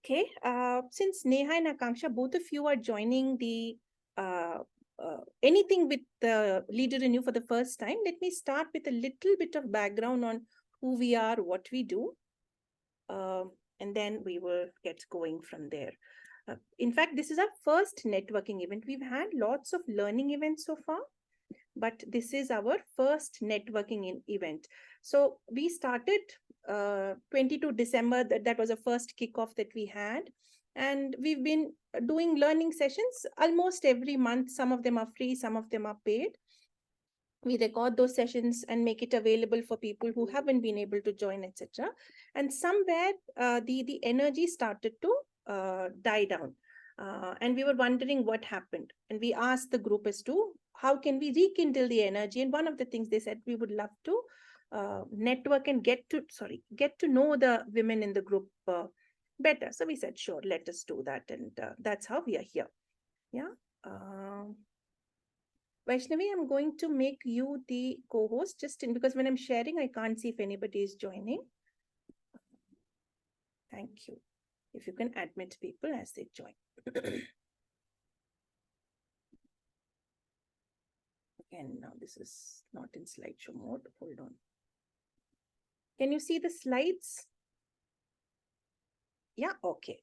Okay, since Neha and Akanksha, both of you are joining the anything with the Leader Renew for the first time, let me start with a little bit of background on who we are, what we do, uh, and then we will get going from there. In fact, this is our first networking event. We've had lots of learning events so far, but this is our first networking event. So we started 22 December, that was the first kickoff that we had. And we've been doing learning sessions almost every month. Some of them are free, some of them are paid. We record those sessions and make it available for people who haven't been able to join, etc. And somewhere the energy started to die down. And we were wondering what happened. And we asked the group as to how can we rekindle the energy. And one of the things they said, we would love to network and get to know the women in the group better. So we said, sure, let us do that. And that's how we are here. Yeah. Vaishnavi, I'm going to make you the co-host because when I'm sharing, I can't see if anybody is joining. Thank you. If you can admit people as they join. Again, now this is not in slideshow mode. Hold on. Can you see the slides? Yeah, okay.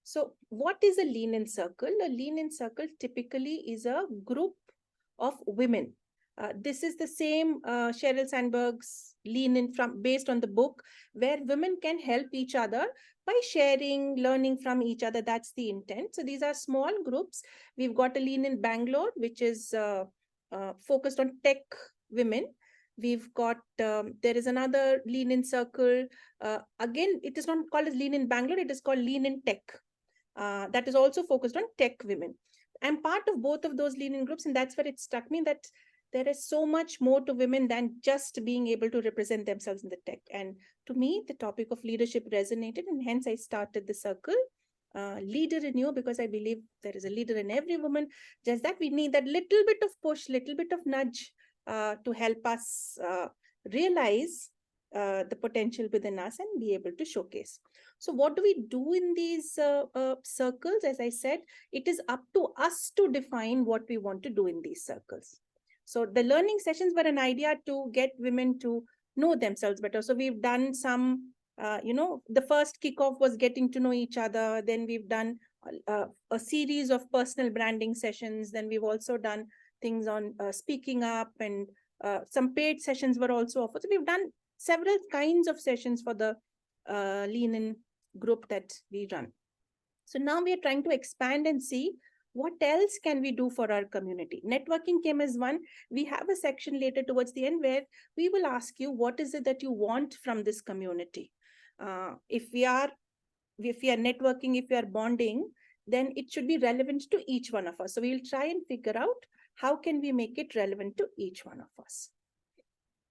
So what is a lean-in circle? A lean-in circle typically is a group of women. This is the same Sheryl Sandberg's lean-in based on the book, where women can help each other by sharing, learning from each other. That's the intent. So these are small groups. We've got a lean-in Bangalore, which is focused on tech women. We've got, there is another lean-in circle. Again, it is not called as lean-in Bangalore, it is called lean-in tech. That is also focused on tech women. I'm part of both of those lean-in groups, and that's where it struck me that there is so much more to women than just being able to represent themselves in the tech. And to me, the topic of leadership resonated, and hence I started the circle, Leader Renew, because I believe there is a leader in every woman. Just that we need that little bit of push, little bit of nudge to help us realize the potential within us and be able to showcase. So what do we do in these circles? As I said, it is up to us to define what we want to do in these circles. So the learning sessions were an idea to get women to know themselves better. So we've done some, the first kickoff was getting to know each other. Then we've done a series of personal branding sessions. Then we've also done things on speaking up, and some paid sessions were also offered. So we've done several kinds of sessions for the lean-in group that we run. So now we are trying to expand and see what else can we do for our community. Networking came as one. We have a section later towards the end where we will ask you, what is it that you want from this community? If we are networking, if we are bonding, then it should be relevant to each one of us. So we will try and figure out how can we make it relevant to each one of us.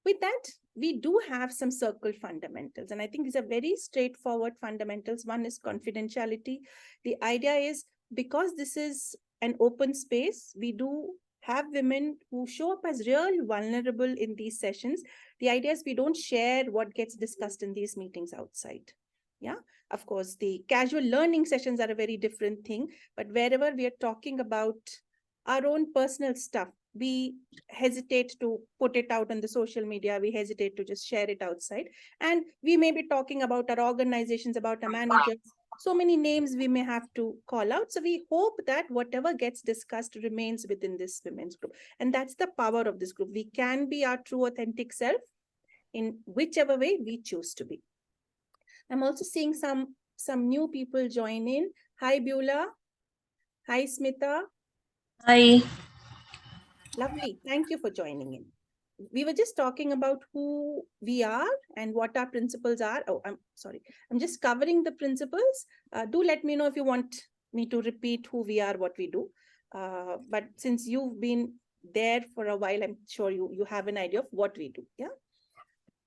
With that, we do have some circle fundamentals, and I think these are very straightforward fundamentals. One is confidentiality. The idea is, because this is an open space, we do have women who show up as real vulnerable in these sessions. The idea is we don't share what gets discussed in these meetings outside. Yeah, of course, the casual learning sessions are a very different thing, but wherever we are talking about our own personal stuff, we hesitate to put it out on the social media. We hesitate to just share it outside. And we may be talking about our organizations, about our managers, so many names we may have to call out. So we hope that whatever gets discussed remains within this women's group. And that's the power of this group. We can be our true, authentic self in whichever way we choose to be. I'm also seeing some new people join in. Hi, Beulah. Hi, Smita. Hi. Lovely. Thank you for joining in. We were just talking about who we are and what our principles are. Oh, I'm sorry. I'm just covering the principles. Do let me know if you want me to repeat who we are, what we do. But since you've been there for a while, I'm sure you have an idea of what we do. Yeah.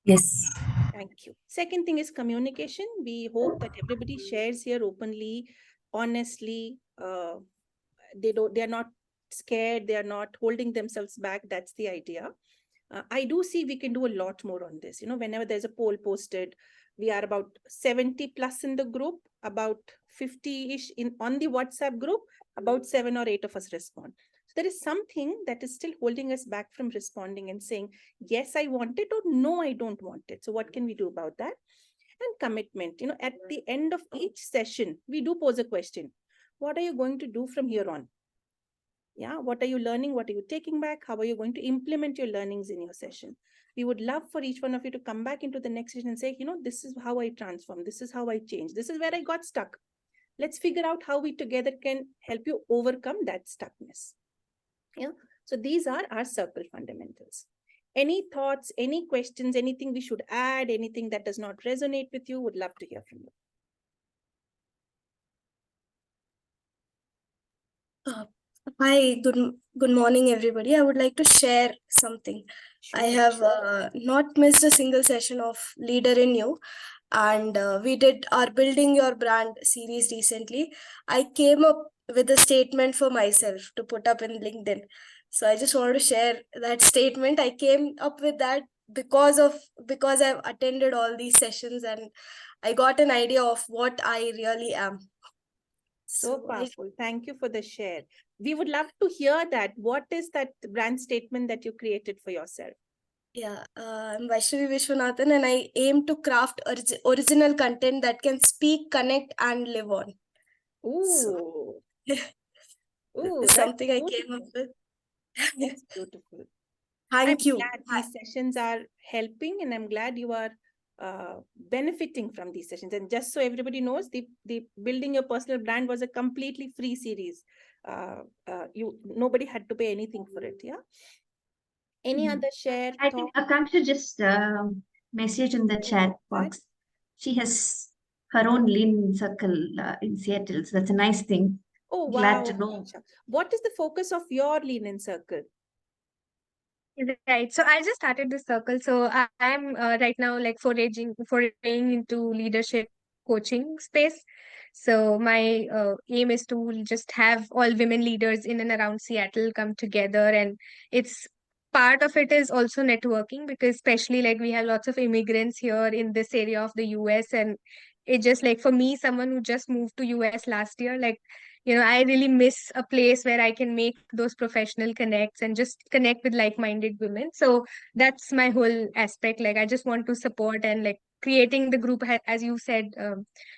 Yes. Thank you. Second thing is communication. We hope that everybody shares here openly, honestly. They are not scared. They are not holding themselves back. That's the idea. I do see we can do a lot more on this. Whenever there's a poll posted, we are about 70 plus in the group. About 50-ish on the WhatsApp group, about 7 or 8 of us respond. So there is something that is still holding us back from responding and saying, yes, I want it, or no, I don't want it. So what can we do about that? And commitment. At the end of each session, we do pose a question. What are you going to do from here on? Yeah, what are you learning? What are you taking back? How are you going to implement your learnings in your session? We would love for each one of you to come back into the next session and say, this is how I transform. This is how I change. This is where I got stuck. Let's figure out how we together can help you overcome that stuckness. Yeah. So these are our circle fundamentals. Any thoughts, any questions, anything we should add, anything that does not resonate with you, would love to hear from you. Hi, good morning, everybody. I would like to share something. Sure. I have not missed a single session of Leader in You, and we did our Building Your Brand series recently. I came up with a statement for myself to put up in LinkedIn. So I just wanted to share that statement. I came up with that because I've attended all these sessions and I got an idea of what I really am. So powerful. Thank you for the share. We would love to hear that. What is that brand statement that you created for yourself? Yeah, I'm Vaishnavi Vishwanathan, and I aim to craft original content that can speak, connect, and live on. Ooh. Ooh, Something I came up with. That's beautiful. Thank you. I'm glad these sessions are helping, and I'm glad you are benefiting from these sessions. And just so everybody knows, the Building Your Personal Brand was a completely free series. Nobody had to pay anything for it. Yeah. Any other share? I think Akanksha just messaged in the chat box. She has her own lean circle in Seattle. So that's a nice thing. Oh, wow. Glad to know. What is the focus of your Lean In Circle? Right. So I just started this circle. So I'm right now like foraying into leadership coaching space. So my aim is to just have all women leaders in and around Seattle come together, and it's part of it is also networking, because especially like we have lots of immigrants here in this area of the US, and it just like for me, someone who just moved to US last year, like I really miss a place where I can make those professional connects and just connect with like-minded women. So that's my whole aspect. Like, I just want to support and like creating the group, as you said,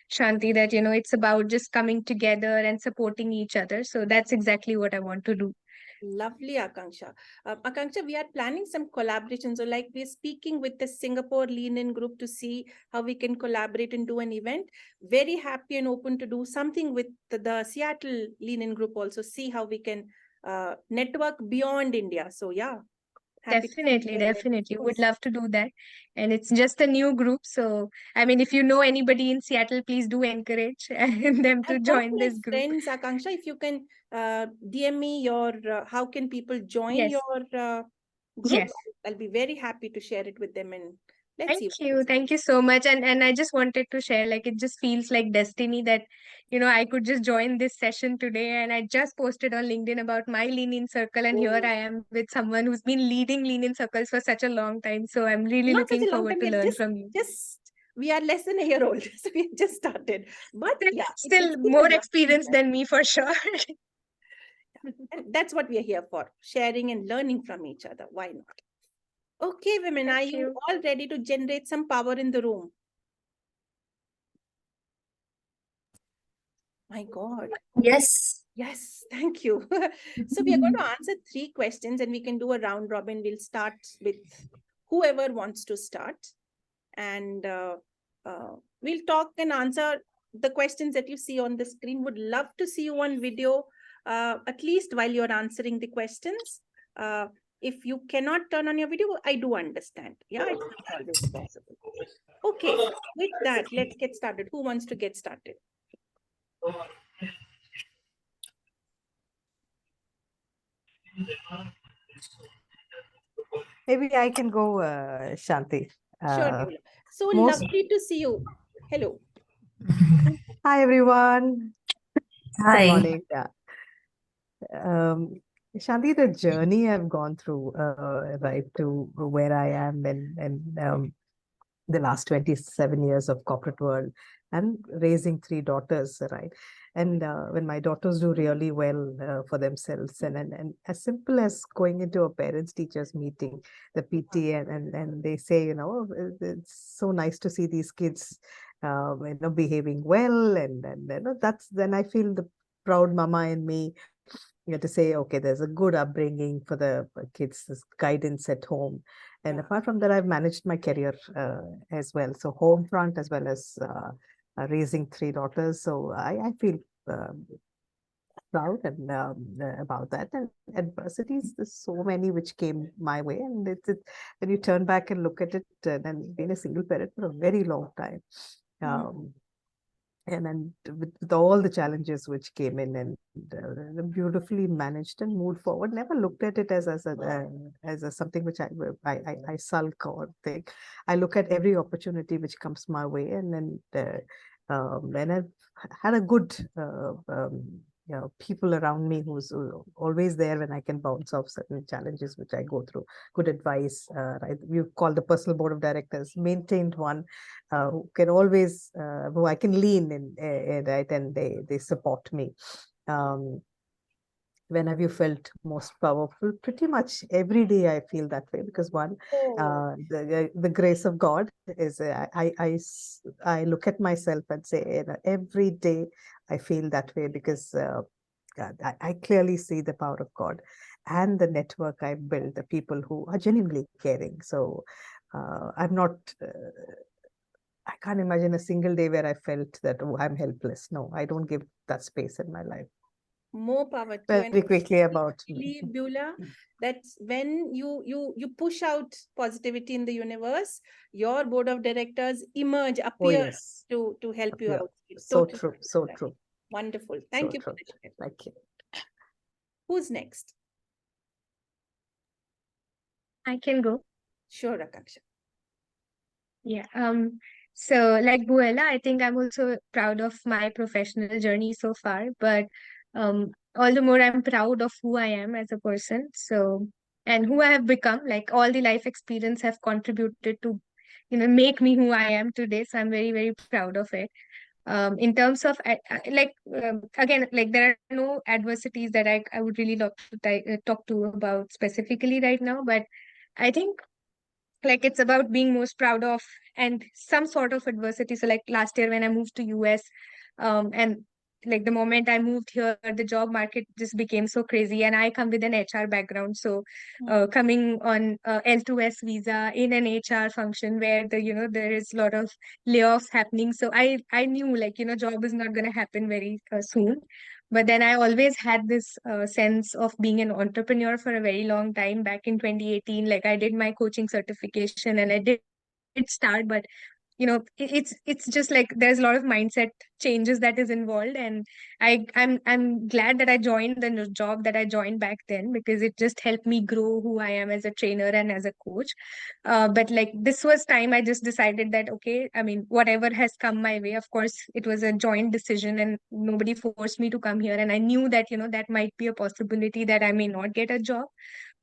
Shanti, that, it's about just coming together and supporting each other. So that's exactly what I want to do. Lovely, Akanksha. Akanksha, we are planning some collaborations. So like we're speaking with the Singapore Lean In group to see how we can collaborate and do an event. Very happy and open to do something with the Seattle Lean In group also, see how we can network beyond India. So yeah. Definitely. Would love to do that. And it's just a new group. So, I mean, if you know anybody in Seattle, please do encourage them to join this group. Friends, Akanksha, if you can DM me your, how can people join your group? Yes. I'll be very happy to share it with them, and let's see. Thank you so much. And I just wanted to share, like, it just feels like destiny that, I could just join this session today. And I just posted on LinkedIn about my Lean In Circle, and here I am with someone who's been leading Lean In Circles for such a long time. So I'm really looking forward to learn from you. We are less than a year old, so we just started. But yeah, still more experience than me for sure. And that's what we are here for, sharing and learning from each other. Why not? Okay, women, are you all ready to generate some power in the room? My God. Yes. Yes, thank you. So we are going to answer 3 questions, and we can do a round robin. We'll start with whoever wants to start. And we'll talk and answer the questions that you see on the screen. Would love to see you on video, at least while you're answering the questions. If you cannot turn on your video, I do understand. Yeah, it's not always possible. Okay, with that, let's get started. Who wants to get started? Maybe I can go, Shanti. Sure. So lovely to see you. Hello. Hi, everyone. Hi. Good morning. Yeah. Shanti, the journey I've gone through, right to where I am, and the last 27 years of corporate world and raising 3 daughters, right? And when my daughters do really well for themselves, and as simple as going into a parents teachers meeting, the PT, and they say, it's so nice to see these kids behaving well, and that's then I feel the proud mama in me, to say, okay, there's a good upbringing for the kids, this guidance at home. And apart from that, I've managed my career as well. So home front as well as raising 3 daughters. So I feel proud and about that. And adversities, there's so many which came my way. And when you turn back and look at it, and being a single parent for a very long time. And then with all the challenges which came in, and beautifully managed and moved forward, never looked at it as a something which I sulk or think. I look at every opportunity which comes my way, and then when I've had a good people around me who's always there when I can bounce off certain challenges which I go through. Good advice, right? You call the personal board of directors, maintained one who can always, who I can lean in, right? And they support me. When have you felt most powerful? Pretty much every day I feel that way, because one, the grace of God is, I look at myself and say, every day I feel that way, because I clearly see the power of God and the network I built, the people who are genuinely caring. So I'm not, I can't imagine a single day where I felt that, oh, I'm helpless. No, I don't give that space in my life. More power to you. And Very quickly I about believe, Beulah, that when you push out positivity in the universe, your board of directors emerge, appear yes. to help you Appear. out. It's So totally true, so right. true. Wonderful. Thank So you for true. the share. Thank you. Who's next? I can go. Sure, Akansha. Yeah. So like Buella, I think I'm also proud of my professional journey so far, but all the more I'm proud of who I am as a person. So, and who I have become, like all the life experience have contributed to, make me who I am today. So I'm very, very proud of it. In terms of again, like there are no adversities that I would really love to talk to about specifically right now, but I think like it's about being most proud of and some sort of adversity. So like last year when I moved to US, and like the moment I moved here, the job market just became so crazy, and I come with an HR background. So coming on L2S visa in an HR function where there is a lot of layoffs happening. So I knew like, job is not going to happen very soon. But then I always had this sense of being an entrepreneur for a very long time. Back in 2018, like I did my coaching certification and I did start, but it's just like there's a lot of mindset changes that is involved, and I'm glad that I joined the job that I joined back then, because it just helped me grow who I am as a trainer and as a coach. But like this was time I just decided that okay, I mean whatever has come my way, of course it was a joint decision and nobody forced me to come here, and I knew that that might be a possibility that I may not get a job.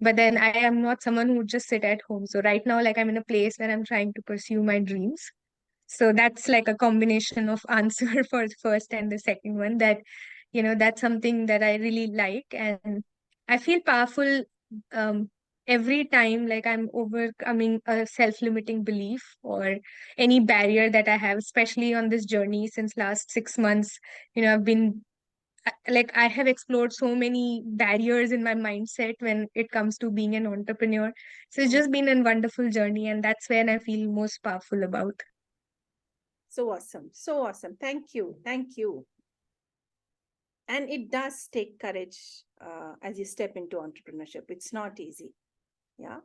But then I am not someone who would just sit at home. So right now, like I'm in a place where I'm trying to pursue my dreams. So that's like a combination of answer for the first and the second one, that, that's something that I really like. And I feel powerful every time like I'm overcoming a self-limiting belief or any barrier that I have, especially on this journey since last 6 months. I've been like I have explored so many barriers in my mindset when it comes to being an entrepreneur. So it's just been a wonderful journey, and that's when I feel most powerful about. So awesome. So awesome. Thank you. Thank you. And it does take courage as you step into entrepreneurship. It's not easy. Yeah.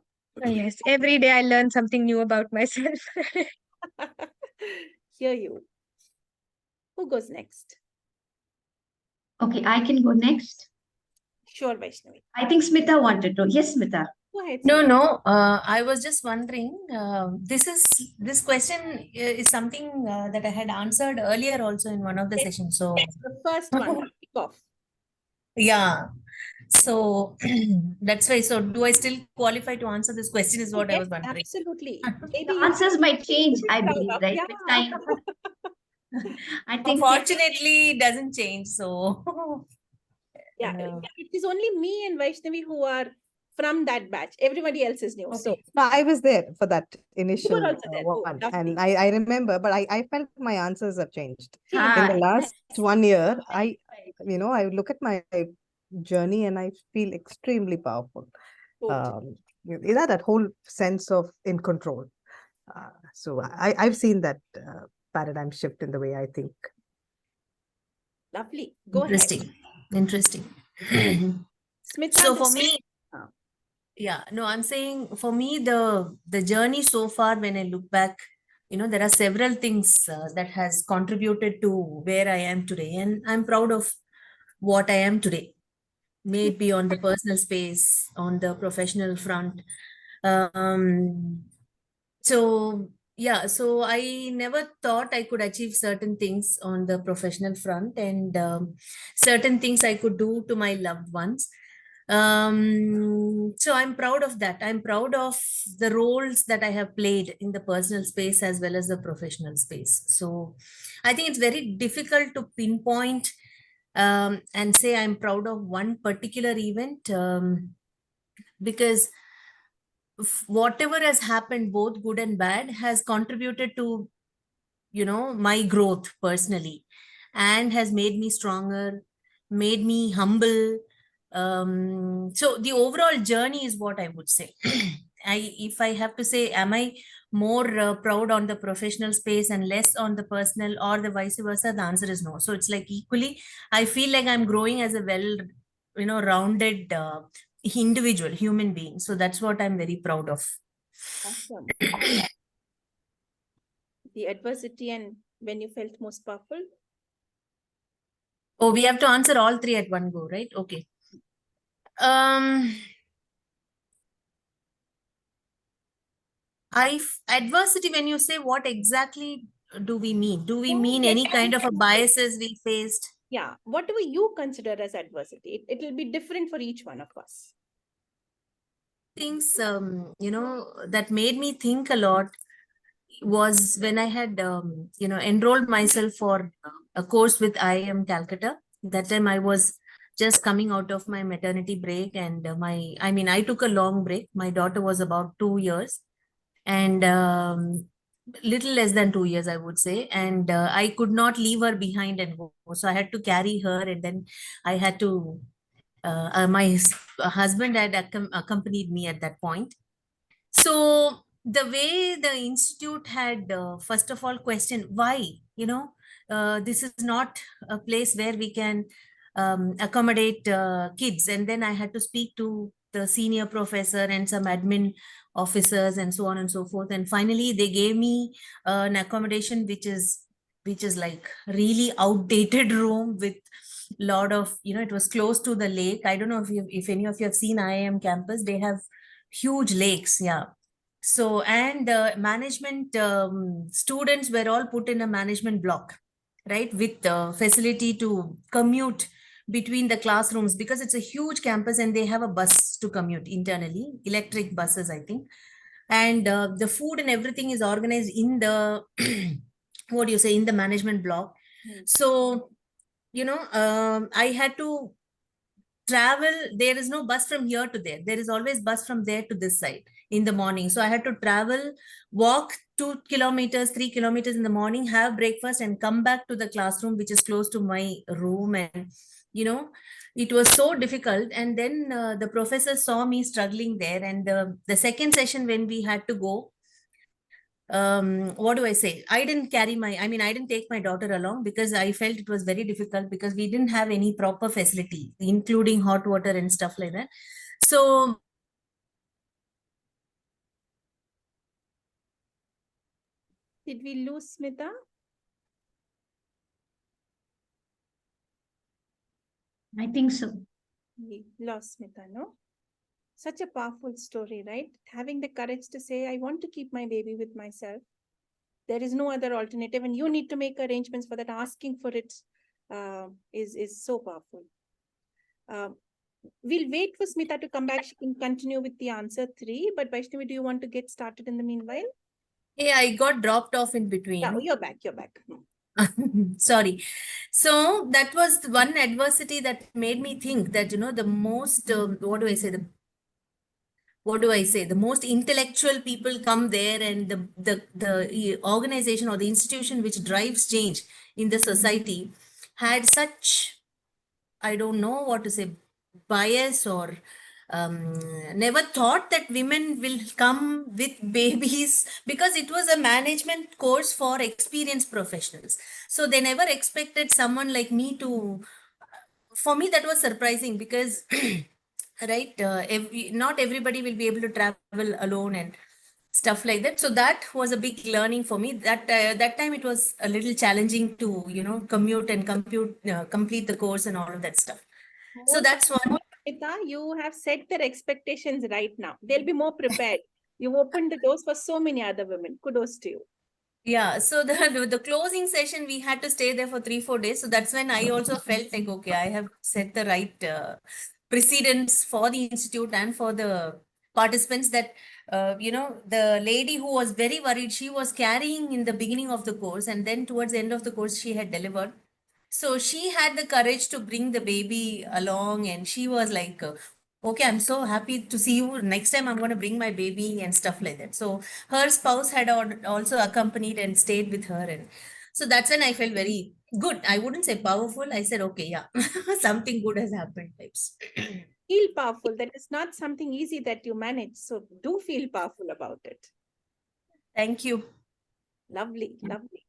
Yes, every day I learn something new about myself. Hear you. Who goes next? Okay, I can go next. Sure, Vaishnavi. I think Smita wanted to. Yes, Smita. Go ahead. No, Smita. no. I was just wondering. This question is something that I had answered earlier also in one of the Yes. sessions. So The first one, kick off. yeah. So that's why. So do I still qualify to answer this question? Is what I Yes, was wondering. absolutely. Maybe The you answers might change, should be I proud believe, of. right? Yeah. With time. I think Unfortunately, it doesn't change. So Yeah, uh, it is only me and Vaishnavi who are from that batch. Everybody else is new. So okay. No, I was there for that you were initial also there. Oh, one, lovely. and I remember, but I felt my answers have changed. In the Ah, last 1 year, I look at my journey and I feel extremely powerful. Totally. That whole sense of in control. So I've seen that paradigm shift in the way I think. Lovely. Go ahead. Interesting. Smita, So the for me, uh, yeah, no, I'm saying for me, the journey so far, when I look back, there are several things that has contributed to where I am today, and I'm proud of what I am today. May it be on the personal space, on the professional front. Um, so yeah, so I never thought I could achieve certain things on the professional front, and certain things I could do to my loved ones. So I'm proud of that. I'm proud of the roles that I have played in the personal space as well as the professional space. So I think it's very difficult to pinpoint and say I'm proud of one particular event, because whatever has happened, both good and bad, has contributed to my growth personally, and has made me stronger, made me humble. So the overall journey is what I would say. If I have to say, am I more proud on the professional space and less on the personal, or the vice versa, the answer is no. So it's like equally, I feel like I'm growing as a rounded individual human being. So that's what I'm very proud of. awesome. The adversity and when you felt most powerful. Oh, we have to answer all three at one go, right? Okay. Adversity, when you say, what exactly do we mean? Do we mean any kind of a biases we faced? Yeah, whatever you consider as adversity, it will be different for each one of us. Things, that made me think a lot was when I had, enrolled myself for a course with IIM Calcutta. That time I was just coming out of my maternity break, and I took a long break. My daughter was about 2 years, and little less than 2 years, I would say. And I could not leave her behind and go. So I had to carry her, and then I had to, my husband had accompanied me at that point. So the way the institute had, first of all, questioned why, this is not a place where we can accommodate kids. And then I had to speak to the senior professor and some admin officers and so on and so forth. And finally, they gave me an accommodation which is like really outdated room with lot of, it was close to the lake. I don't know if any of you have seen IIM campus. They have huge lakes. Yeah. So, and management students were all put in a management block, right, with the facility to commute between the classrooms, because it's a huge campus and they have a bus to commute internally, electric buses, I think. And the food and everything is organized in the what do you say, in the management block. So I had to travel. There is no bus from here to there. There is always bus from there to this side in the morning. So I had to travel, walk 2 kilometers, 3 kilometers in the morning, have breakfast, and come back to the classroom, which is close to my room. And it was so difficult. And then the professor saw me struggling there. And the second session, when we had to go, what do I say? I didn't I didn't take my daughter along, because I felt it was very difficult, because we didn't have any proper facility, including hot water and stuff like that. So Did we lose Smita? I think so. We lost Smita, no? Such a powerful story, right? Having the courage to say, I want to keep my baby with myself. There is no other alternative, and you need to make arrangements for that. Asking for it is so powerful. We'll wait for Smita to come back. She can continue with the answer 3. But Vaishnavi, do you want to get started in the meanwhile? Hey, I got dropped off in Yeah, between. you're back. You're back. Sorry. So that was the one adversity that made me think that, the most, what do I say? The most intellectual people come there, and the organization or the institution which drives change in the society had such, I don't know what to say, bias, or never thought that women will come with babies, because it was a management course for experienced professionals. So they never expected someone like me to. For me, that was surprising because, right, not everybody will be able to travel alone and stuff like that. So that was a big learning for me. That time it was a little challenging to commute and complete the course and all of that stuff. So More that's one. Smita, you have set their expectations right now. They'll be more prepared. You've opened the doors for so many other women. Kudos to you. Yeah, so the closing session, we had to stay there for 3-4 days. So that's when I also felt like, okay, I have set the right precedents for the institute and for the participants, that the lady who was very worried, she was carrying in the beginning of the course, and then towards the end of the course she had delivered. So she had the courage to bring the baby along, and she was like, okay, I'm so happy to see you. Next time I'm going to bring my baby and stuff like that. So her spouse had also accompanied and stayed with her. And so that's when I felt very good. I wouldn't say powerful. I said, okay, yeah, something good has happened, types. Feel powerful. That is not something easy that you manage. So do feel powerful about it. Thank you. Lovely, lovely.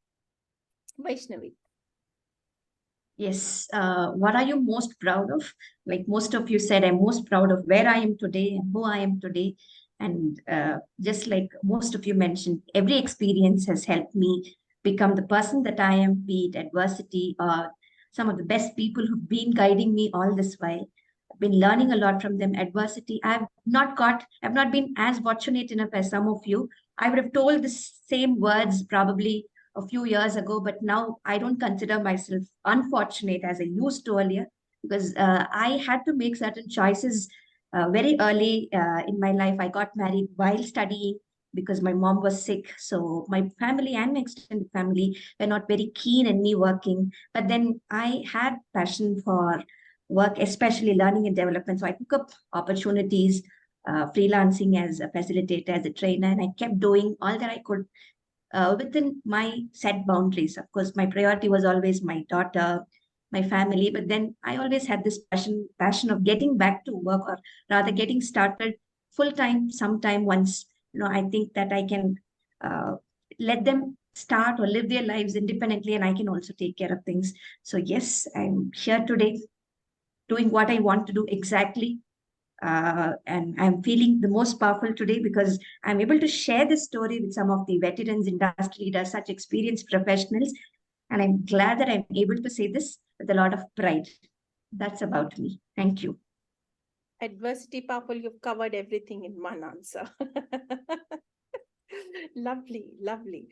Vaishnavi. Yes. What are you most proud of? Like most of you said, I'm most proud of where I am today and who I am today. And just like most of you mentioned, every experience has helped me become the person that I am, be it adversity or some of the best people who've been guiding me all this while. I've been learning a lot from them. Adversity, I've not been as fortunate enough as some of you. I would have told the same words probably a few years ago, but now I don't consider myself unfortunate as I used to earlier, because I had to make certain choices very early in my life. I got married while studying because my mom was sick. So my family and my extended family were not very keen in me working. But then I had passion for work, especially learning and development. So I took up opportunities, freelancing as a facilitator, as a trainer, and I kept doing all that I could within my set boundaries. Of course, my priority was always my daughter, my family, but then I always had this passion of getting back to work, or rather getting started full time sometime once. I think that I can let them start or live their lives independently, and I can also take care of things. So yes, I'm here today doing what I want to do exactly, and I'm feeling the most powerful today because I'm able to share this story with some of the veterans, industry leaders, such experienced professionals. And I'm glad that I'm able to say this with a lot of pride. That's about me. Thank you. Adversity powerful. You've covered everything in one answer. Lovely, lovely.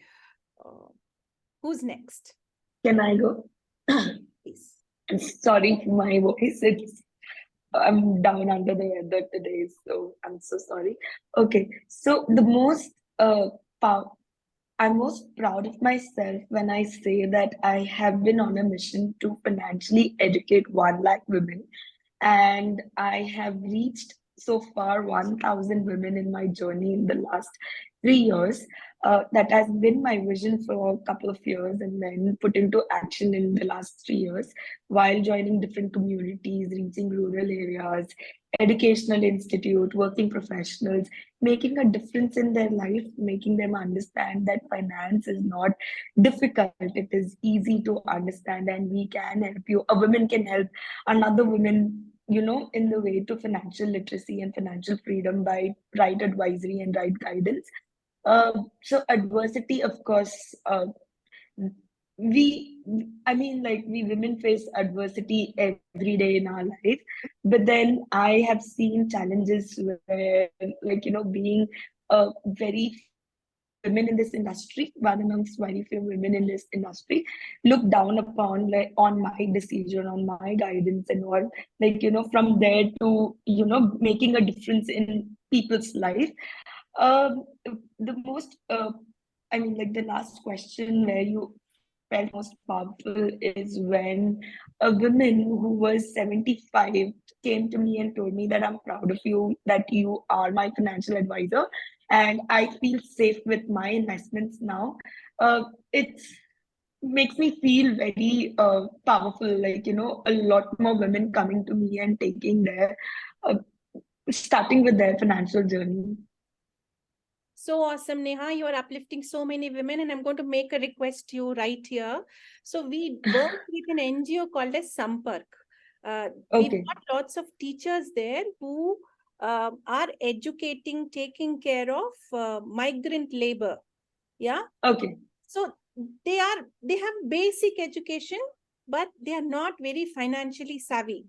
Who's next? Can I go? Please. I'm sorry for my voice. I'm down under the weather today, so I'm so sorry. Okay, so I'm most proud of myself when I say that I have been on a mission to financially educate 1 lakh women, and I have reached so far 1,000 women in my journey in the last 3 years. That has been my vision for a couple of years and then put into action in the last 3 years while joining different communities, reaching rural areas, educational institute, working professionals, making a difference in their life, making them understand that finance is not difficult. It is easy to understand, and we can help you. A woman can help another woman, in the way to financial literacy and financial freedom by right advisory and right guidance. So adversity, of course, we women face adversity every day in our life, but then I have seen challenges where, being a very women in this industry, one amongst very few women in this industry, look down upon like on my decision, on my guidance and all, like, from there to, making a difference in people's life. The most, like the last question where you felt most powerful is when a woman who was 75 came to me and told me that I'm proud of you, that you are my financial advisor, and I feel safe with my investments now. It makes me feel very powerful, like, a lot more women coming to me and taking their, starting with their financial journey. So awesome, Neha. You are uplifting so many women, and I'm going to make a request to you right here. So we work with an NGO called as Sampark. We've Okay. got lots of teachers there who are educating, taking care of migrant labor. Yeah. Okay. So they have basic education, but they are not very financially savvy.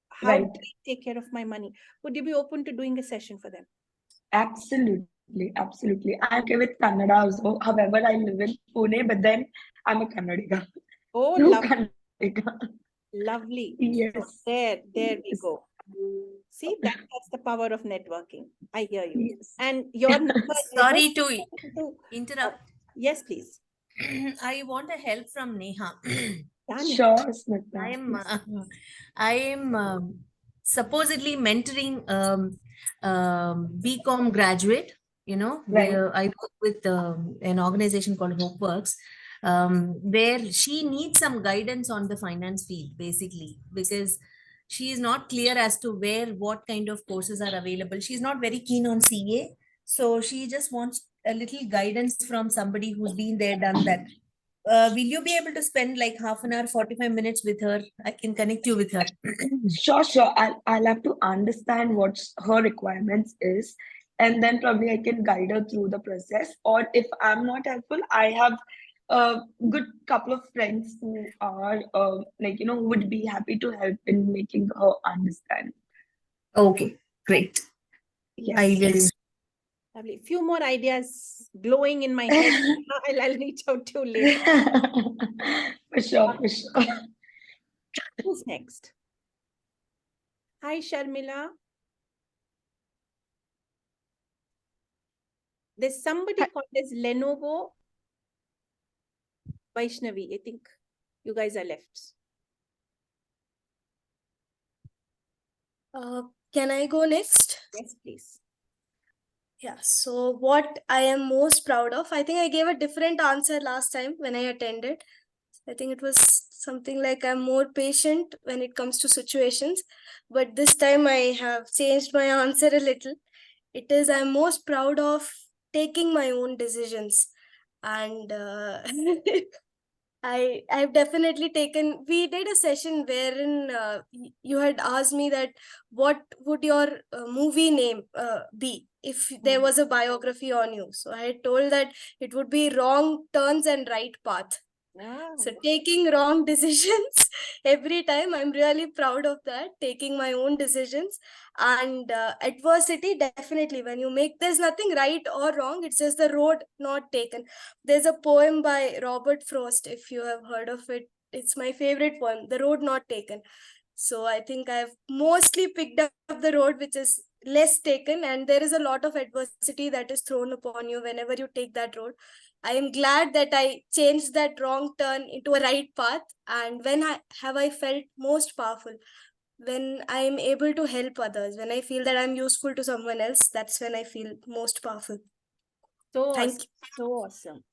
How Right. do I take care of my money? Would you be open to doing a session for them? Absolutely, absolutely. I'm okay with Kannada also. However, I live in Pune, but then I'm a Kannadiga. Oh, No lovely. Kannadiga. Lovely. Yes. So there we Yes. go. See, that's the power of networking. I hear you. Yes. And your number. Sorry to interrupt. Yes, please. I want a help from Neha. Done. Sure, Smita. I am supposedly mentoring BCom graduate. Right. Where I work with an organization called HopeWorks, where she needs some guidance on the finance field, basically, because she is not clear as to what kind of courses are available. She's not very keen on CA, so she just wants a little guidance from somebody who's been there, done that. Will you be able to spend like half an hour, 45 minutes with her? I can connect you with her. Sure. I'll have to understand what her requirements is, and then probably I can guide her through the process. Or if I'm not helpful, I have a good couple of friends who are who would be happy to help in making her understand. Okay, great. Yes. I will. Lovely. Few more ideas glowing in my head. I'll reach out to you later. For sure, for sure. Who's next? Hi, Sharmila. There's somebody called as Lenovo Vaishnavi. I think you guys are left. Can I go next? Yes, please. Yeah, so what I am most proud of, I think I gave a different answer last time when I attended. I think it was something like I'm more patient when it comes to situations, but this time I have changed my answer a little. It is I'm most proud of taking my own decisions, and I've definitely taken. We did a session wherein you had asked me that what would your movie name be if there was a biography on you. So I had told that it would be Wrong Turns and Right Path. Wow. So taking wrong decisions every time, I'm really proud of that, taking my own decisions. And adversity, definitely, when you make, there's nothing right or wrong, it's just the road not taken. There's a poem by Robert Frost, if you have heard of it. It's my favorite poem, The Road Not Taken. So I think I've mostly picked up the road which is less taken, and there is a lot of adversity that is thrown upon you whenever you take that road. I am glad that I changed that wrong turn into a right path. And when have I felt most powerful? When I am able to help others, when I feel that I'm useful to someone else, that's when I feel most powerful. So Thank awesome. So awesome.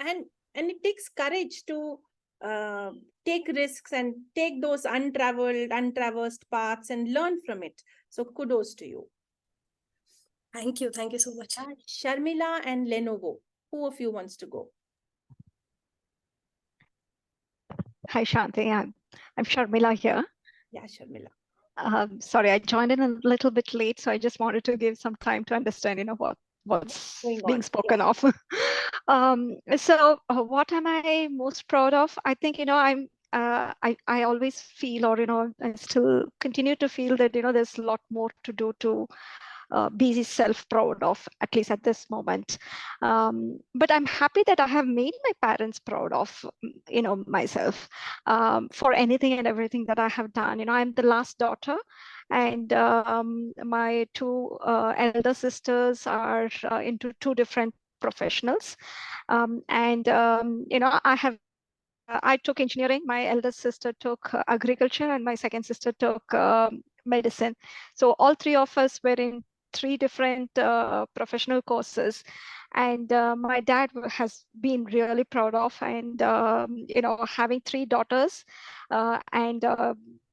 And it takes courage to take risks and take those untraversed paths and learn from it. So kudos to you. Thank you. Thank you so much. Sharmila and Lenovo. Who of you wants to go? Hi, Shanti. I'm Sharmila here. Yeah, Sharmila. Sorry, I joined in a little bit late, so I just wanted to give some time to understand, what's Going being on. spoken of. So what am I most proud of? I think, I always feel, or, I still continue to feel that, there's a lot more to do to be self-proud of, at least at this moment. But I'm happy that I have made my parents proud of, myself, for anything and everything that I have done. I'm the last daughter, and my two elder sisters are into two different professionals. I took engineering. My eldest sister took agriculture, and my second sister took medicine. So all three of us were in three different professional courses. And my dad has been really proud of, and having three daughters and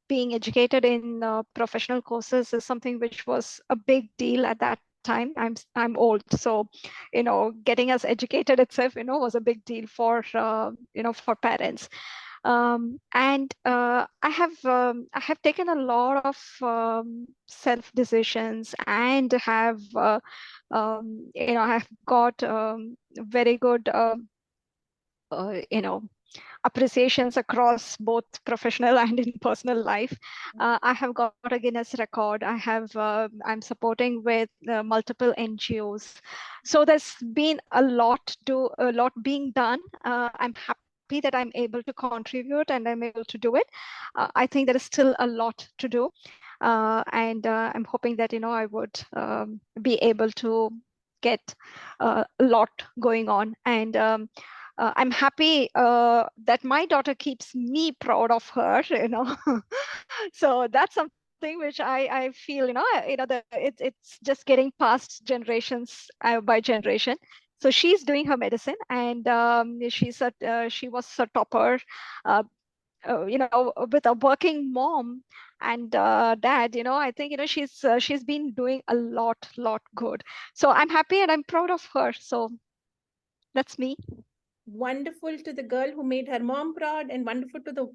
being educated in professional courses is something which was a big deal at that time. I'm old, so getting us educated itself was a big deal for for parents. And I have taken a lot of self decisions, and have I have got very good appreciations across both professional and in personal life. I have got a Guinness record. I'm supporting with multiple NGOs. So there's been a lot being done. I'm happy that I'm able to contribute and I'm able to do it. I think there is still a lot to do. And I'm hoping that, I would be able to get a lot going on. And I'm happy that my daughter keeps me proud of her, So that's something which I feel, that it's just getting passed generations by generation. So she's doing her medicine, and she was a topper, with a working mom and dad. I think she's been doing a lot good. So I'm happy and I'm proud of her. So that's me. Wonderful to the girl who made her mom proud, and wonderful to the,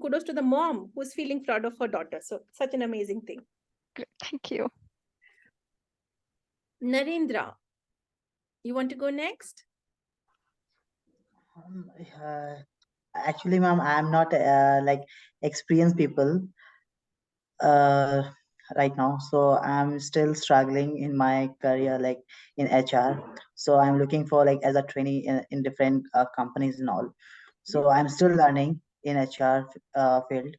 kudos to the mom who's feeling proud of her daughter. So such an amazing thing. Great. Thank you. Narendra, you want to go next? Actually, ma'am, I'm not like experienced people right now, so I'm still struggling in my career, like in HR. So I'm looking for like as a trainee in different companies and all. So I'm still learning in HR field.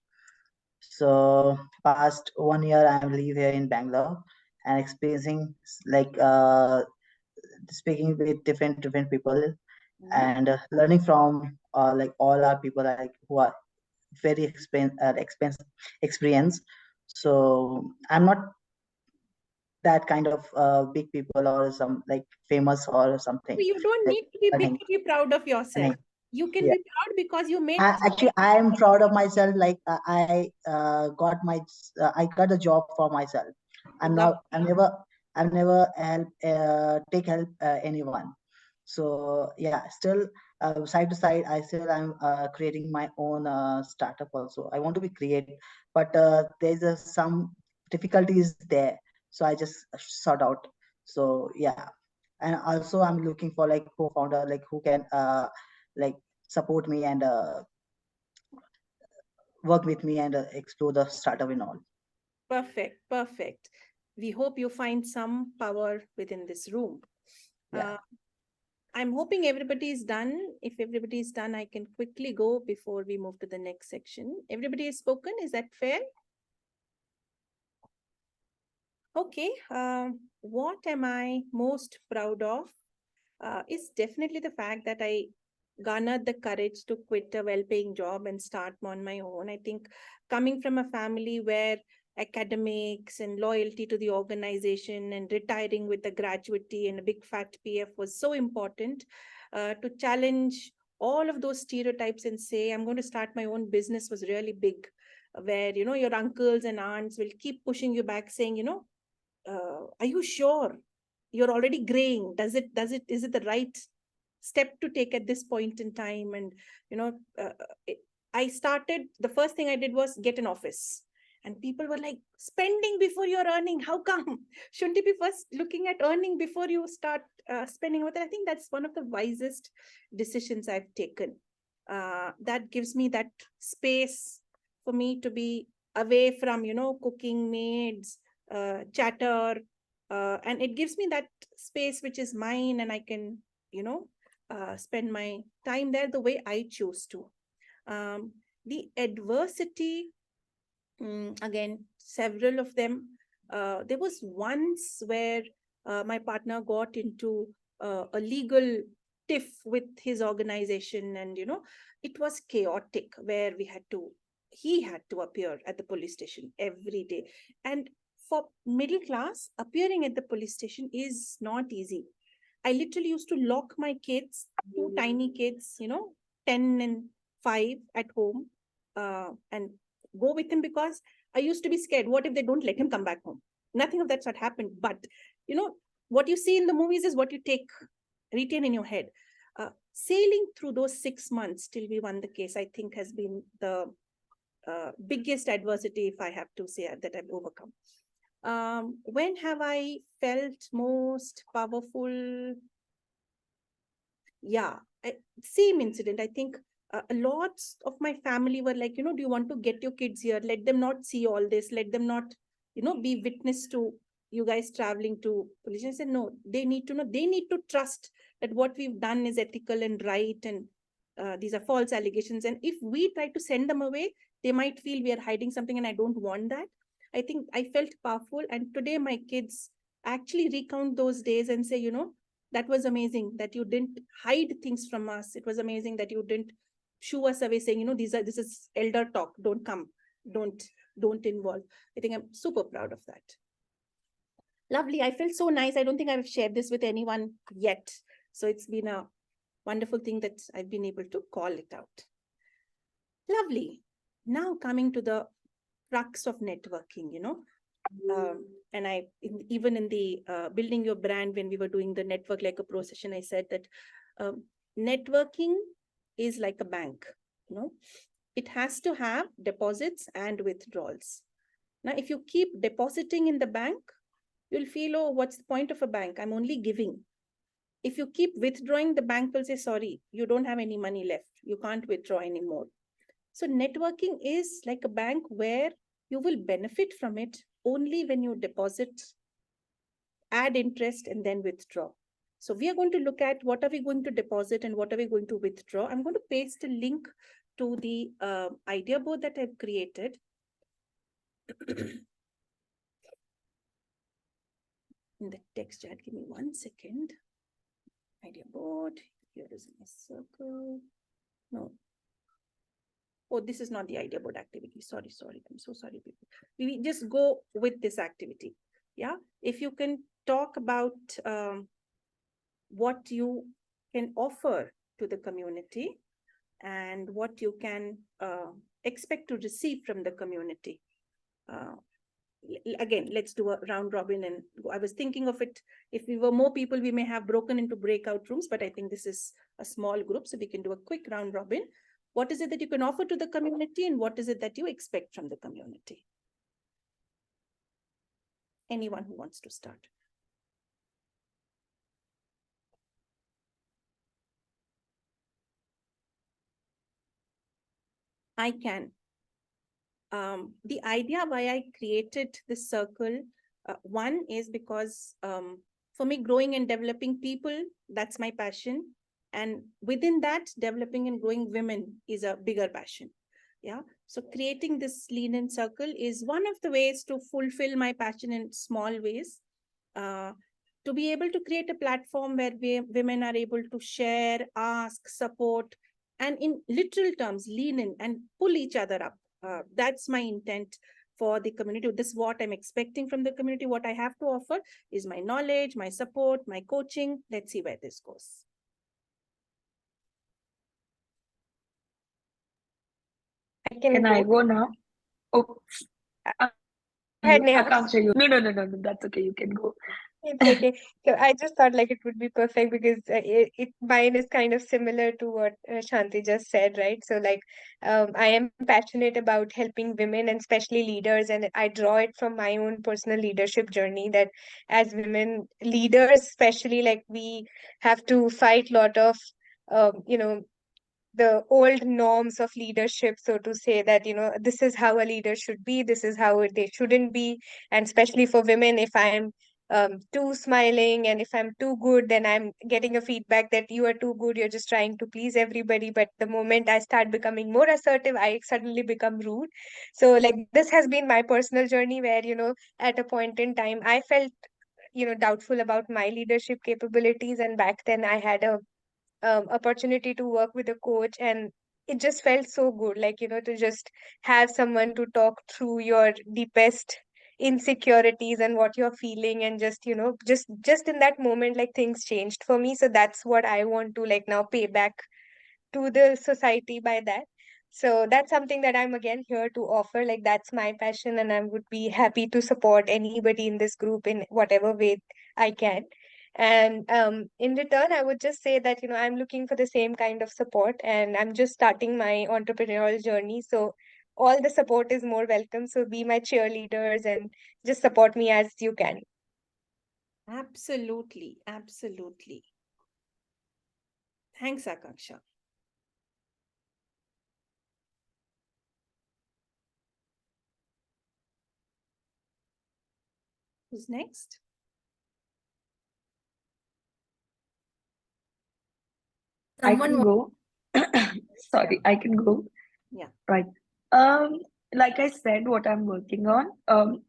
So past 1 year, I live here in Bangalore and experiencing like speaking with different people and learning from like all our people like who are very experienced. So I'm not that kind of big people or some like famous or something. You don't Like need to be big learning. to be proud of yourself. Learning. You can Yeah. be proud because you made. Actually, I am proud of myself. Like I got a job for myself. I'm never take help anyone. So yeah, still side to side, I'm creating my own startup also. I want to be creative, but there's some difficulties there. So I just sort out. So yeah, and also I'm looking for like co-founder, like who can like support me and work with me and explore the startup and all. Perfect, perfect. We hope you find some power within this room. Yeah. I'm hoping everybody is done. If everybody is done, I can quickly go before we move to the next section. Everybody has spoken. Is that fair? Okay. What am I most proud of? Is definitely the fact that I garnered the courage to quit a well-paying job and start on my own. I think coming from a family where academics and loyalty to the organization and retiring with a gratuity and a big fat PF was so important, to challenge all of those stereotypes and say, I'm going to start my own business was really big, where, your uncles and aunts will keep pushing you back saying, are you sure? You're already graying. Is it the right step to take at this point in time? And the first thing I did was get an office, and people were like, spending before you're earning, how come? Shouldn't you be first looking at earning before you start spending with it? I think that's one of the wisest decisions I've taken. That gives me that space for me to be away from cooking maids, chatter, And it gives me that space which is mine, and I can, spend my time there the way I choose to. The adversity, again, several of them. There was once where my partner got into a legal tiff with his organization, and it was chaotic, where he had to appear at the police station every day. And for middle class, appearing at the police station is not easy. I literally used to lock my kids, two tiny kids, 10 and 5 at home, and go with him, because I used to be scared. What if they don't let him come back home? Nothing of that sort happened. But, what you see in the movies is what you retain in your head. Sailing through those 6 months till we won the case, I think, has been the biggest adversity, if I have to say, that I've overcome. When have I felt most powerful? Yeah, same incident. I think a lot of my family were like, do you want to get your kids here? Let them not see all this. Let them not, be witness to you guys traveling to police. I said, no, they need to know. They need to trust that what we've done is ethical and right, and these are false allegations. And if we try to send them away, they might feel we are hiding something, and I don't want that. I think I felt powerful. And today my kids actually recount those days and say, that was amazing that you didn't hide things from us. It was amazing that you didn't shoo us away saying, this is elder talk. Don't come. Don't involve. I think I'm super proud of that. Lovely. I felt so nice. I don't think I've shared this with anyone yet. So it's been a wonderful thing that I've been able to call it out. Lovely. Now coming to the crux of networking, and even in the building your brand, when we were doing the network like a pro session, I said that networking is like a bank. It has to have deposits and withdrawals. Now, if you keep depositing in the bank, you'll feel, oh, what's the point of a bank? I'm only giving. If you keep withdrawing, the bank will say, sorry, you don't have any money left. You can't withdraw anymore. So networking is like a bank where you will benefit from it only when you deposit, add interest, and then withdraw. So we are going to look at what are we going to deposit and what are we going to withdraw. I'm going to paste a link to the idea board that I've created. In the text chat, give me 1 second. Idea board, here is my circle. No. Oh, this is not the idea board activity. Sorry. I'm so sorry, people. We just go with this activity. Yeah. If you can talk about what you can offer to the community and what you can expect to receive from the community. Again, let's do a round robin. And I was thinking of it, if we were more people, we may have broken into breakout rooms, but I think this is a small group, so we can do a quick round robin. What is it that you can offer to the community, and what is it that you expect from the community? Anyone who wants to start? I can. The idea why I created this circle, one is because for me, growing and developing people, that's my passion. And within that, developing and growing women is a bigger passion. Yeah. So creating this Lean In Circle is one of the ways to fulfill my passion in small ways. To be able to create a platform where women are able to share, ask, support, and in literal terms, lean in and pull each other up. That's my intent for the community. This is what I'm expecting from the community. What I have to offer is my knowledge, my support, my coaching. Let's see where this goes. Can I go now? Oh, ahead, Neha. Akanksha, you. No. That's okay. You can go. It's okay. So I just thought like it would be perfect because mine is kind of similar to what Shanti just said, right? So like I am passionate about helping women and especially leaders, and I draw it from my own personal leadership journey that as women leaders, especially like we have to fight a lot of the old norms of leadership, so to say, that this is how a leader should be, this is how they shouldn't be. And especially for women, if I am too smiling, and if I'm too good, then I'm getting a feedback that you are too good, you're just trying to please everybody. But the moment I start becoming more assertive, I suddenly become rude. So like this has been my personal journey where, at a point in time I felt, doubtful about my leadership capabilities, and back then I had a opportunity to work with a coach, and it just felt so good, like, to just have someone to talk through your deepest insecurities and what you're feeling, and just, just in that moment, like, things changed for me. So that's what I want to, like, now pay back to the society by that. So that's something that I'm again here to offer. Like, that's my passion, and I would be happy to support anybody in this group in whatever way I can. And in return, I would just say that, I'm looking for the same kind of support, and I'm just starting my entrepreneurial journey. So all the support is more welcome. So be my cheerleaders and just support me as you can. Absolutely, absolutely. Thanks, Akanksha. Who's next? I Someone can go. Sorry, I can go. Yeah. Right. Like I said, what I'm working on.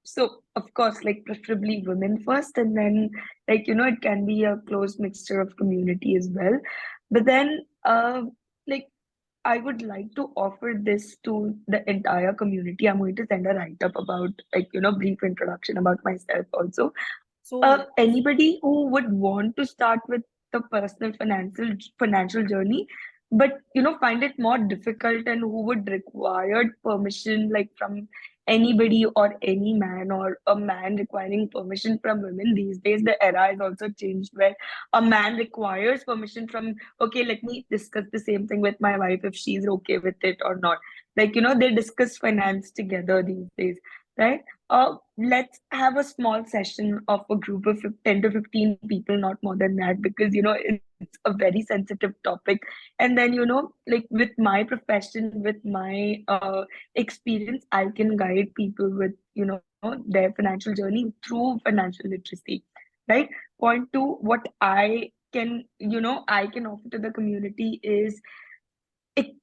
So of course, like preferably women first, and then like it can be a close mixture of community as well. But then, like I would like to offer this to the entire community. I'm going to send a write-up about like brief introduction about myself also. So nice. Anybody who would want to start with the personal financial journey, but find it more difficult, and who would require permission like from anybody, or any man, or a man requiring permission from women. These days the era has also changed where a man requires permission from, okay, let me discuss the same thing with my wife if she's okay with it or not. Like they discuss finance together these days, right? Let's have a small session of a group of 10 to 15 people, not more than that, because it's a very sensitive topic. And then like with my profession, with my experience, I can guide people with their financial journey through financial literacy, right? Point two, what I can I can offer to the community is, it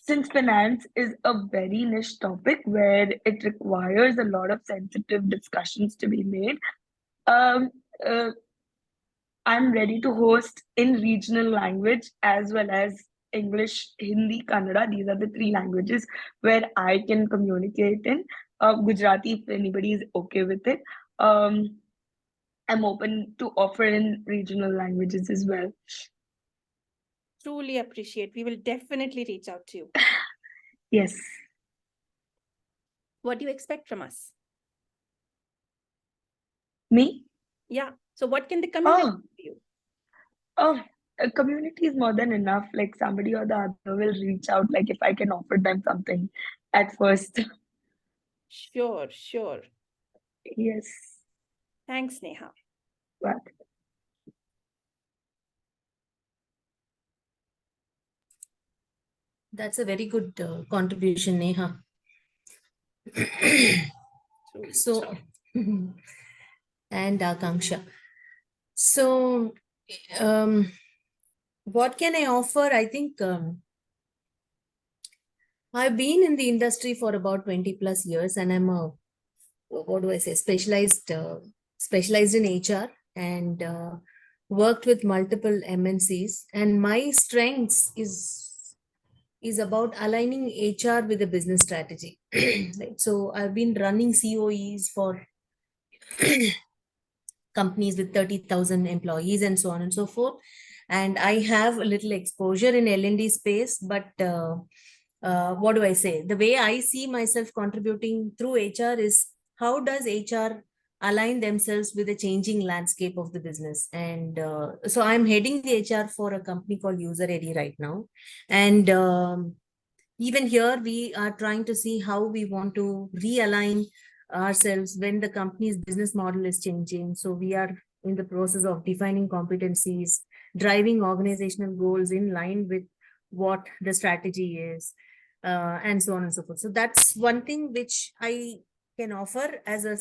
since finance is a very niche topic where it requires a lot of sensitive discussions to be made, um, uh, I'm ready to host in regional language as well as English, Hindi, Kannada. These are the three languages where I can communicate in. Gujarati, if anybody is okay with it. I'm open to offer in regional languages as well. Truly appreciate. We will definitely reach out to you. Yes. What do you expect from us? Me? Yeah. So what can the community Oh. do for you? Oh, a community is more than enough. Like somebody or the other will reach out, like if I can offer them something at first. Sure, sure. Yes. Thanks, Neha. But That's a very good contribution, Neha. So, and Akanksha. So, what can I offer? I think I've been in the industry for about 20 plus years, and I'm a, what do I say, specialized in HR, and worked with multiple MNCs. And my strengths is about aligning HR with a business strategy. Right? So I've been running COEs for companies with 30,000 employees and so on and so forth. And I have a little exposure in L&D space, but what do I say? The way I see myself contributing through HR is, how does HR align themselves with the changing landscape of the business? And so I'm heading the HR for a company called UserReady right now. And even here, we are trying to see how we want to realign ourselves when the company's business model is changing. So we are in the process of defining competencies, driving organizational goals in line with what the strategy is, and so on and so forth. So that's one thing which I can offer as a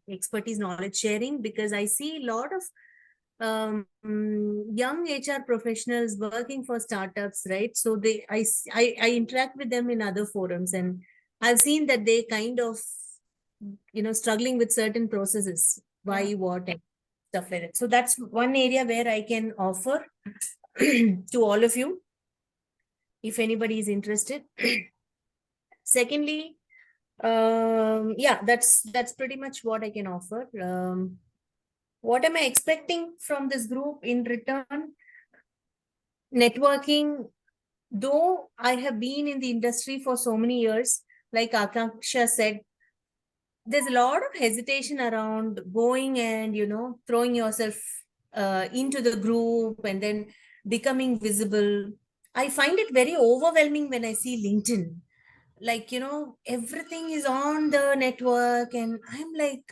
expertise, knowledge sharing, because I see a lot of young HR professionals working for startups, right? So I interact with them in other forums, and I've seen that they kind of, struggling with certain processes, why, what, and stuff like that. So that's one area where I can offer to all of you, if anybody is interested. Secondly, that's pretty much what I can offer. What am I expecting from this group in return? Networking. Though I have been in the industry for so many years, like Akanksha said, there's a lot of hesitation around going and, throwing yourself into the group and then becoming visible. I find it very overwhelming when I see LinkedIn. Like, everything is on the network, and I'm like,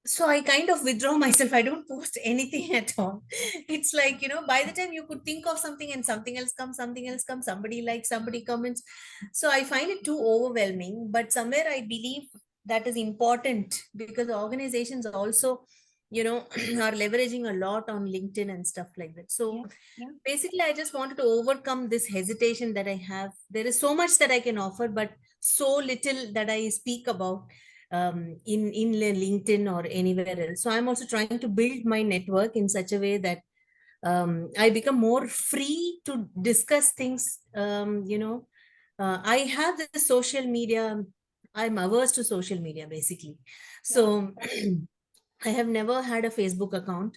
so I kind of withdraw myself. I don't post anything at all. It's like, by the time you could think of something and something else comes, somebody likes, somebody comments. So I find it too overwhelming, but somewhere I believe that is important, because organizations also, are leveraging a lot on LinkedIn and stuff like that. So basically, I just wanted to overcome this hesitation that I have. There is so much that I can offer, but so little that I speak about in LinkedIn or anywhere else. So I'm also trying to build my network in such a way that I become more free to discuss things. I have the social media. I'm averse to social media, basically. So I have never had a Facebook account,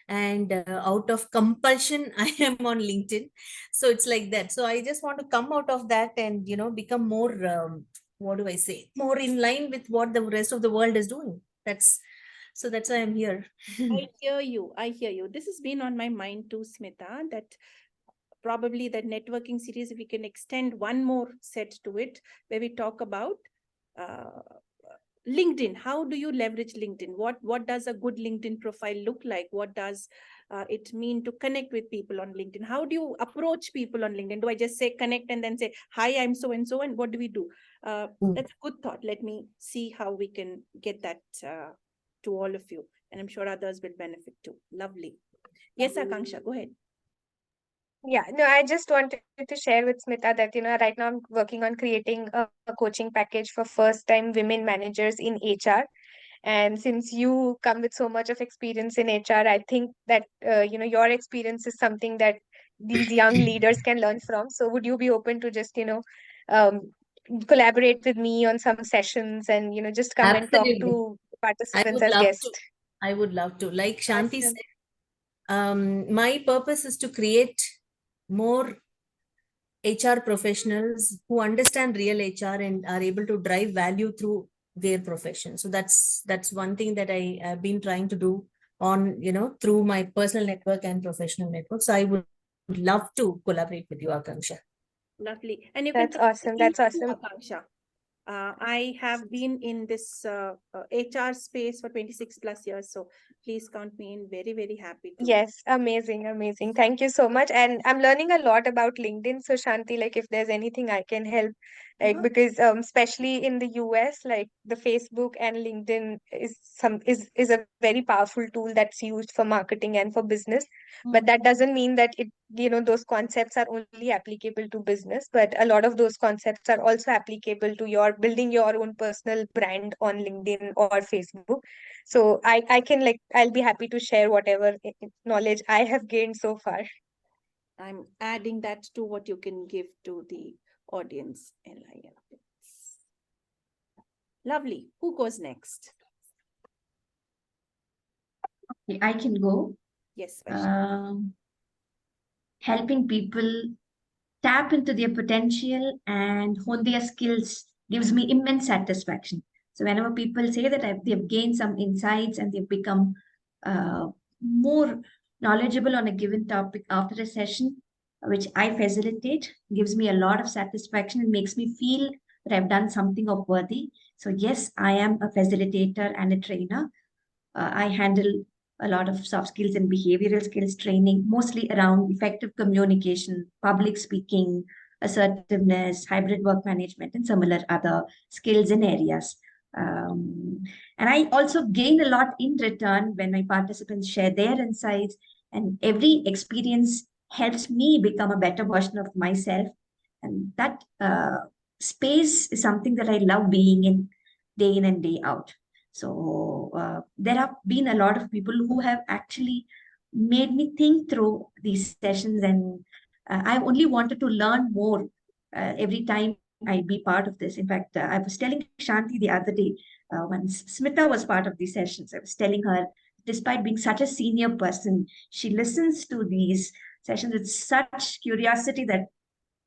and out of compulsion, I am on LinkedIn. So it's like that. So I just want to come out of that and, become more, what do I say, more in line with what the rest of the world is doing. That's why I'm here. I hear you. This has been on my mind too, Smita, that probably that networking series, if we can extend one more set to it, where we talk about LinkedIn. How do you leverage LinkedIn? What does a good LinkedIn profile look like? What does it mean to connect with people on LinkedIn? How do you approach people on LinkedIn? Do I just say connect and then say, hi, I'm so and so, and what do we do? That's a good thought. Let me see how we can get that to all of you. And I'm sure others will benefit too. Lovely. Yes, Akanksha, go ahead. Yeah, no, I just wanted to share with Smita that, right now I'm working on creating a coaching package for first-time women managers in HR. And since you come with so much of experience in HR, I think that, your experience is something that these young leaders can learn from. So would you be open to just, collaborate with me on some sessions and, just come and talk Absolutely. to I participants would as love guests? to. I would love to. Like Shanti Awesome. said, my purpose is to create more HR professionals who understand real HR and are able to drive value through their profession. So that's one thing that I have been trying to do on, through my personal network and professional network. So I would love to collaborate with you, Akanksha. Lovely. And you That's can awesome. That's awesome. Akanksha. I have been in this HR space for 26 plus years. So please count me in. Very, very happy to. Yes, amazing, amazing. Thank you so much. And I'm learning a lot about LinkedIn. So Shanti, like if there's anything I can help, like because especially in the US, like the Facebook and LinkedIn is a very powerful tool that's used for marketing and for business. But that doesn't mean that those concepts are only applicable to business, but a lot of those concepts are also applicable to your building your own personal brand on LinkedIn or Facebook. So I can I'll be happy to share whatever knowledge I have gained so far. I'm adding that to what you can give to the audience. Lovely. Who goes next? Okay, I can go. Yes. Helping people tap into their potential and hone their skills gives me immense satisfaction. So whenever people say that they've gained some insights and they've become more knowledgeable on a given topic after a session, which I facilitate, gives me a lot of satisfaction and makes me feel that I've done something of worthy. So yes, I am a facilitator and a trainer. I handle a lot of soft skills and behavioral skills training, mostly around effective communication, public speaking, assertiveness, hybrid work management, and similar other skills and areas. And I also gain a lot in return when my participants share their insights, and every experience helps me become a better version of myself. And that space is something that I love being in and day out. So there have been a lot of people who have actually made me think through these sessions, and I only wanted to learn more every time I be part of this. In fact, I was telling Shanti the other day, when Smita was part of these sessions, I was telling her, despite being such a senior person, she listens to these sessions with such curiosity that,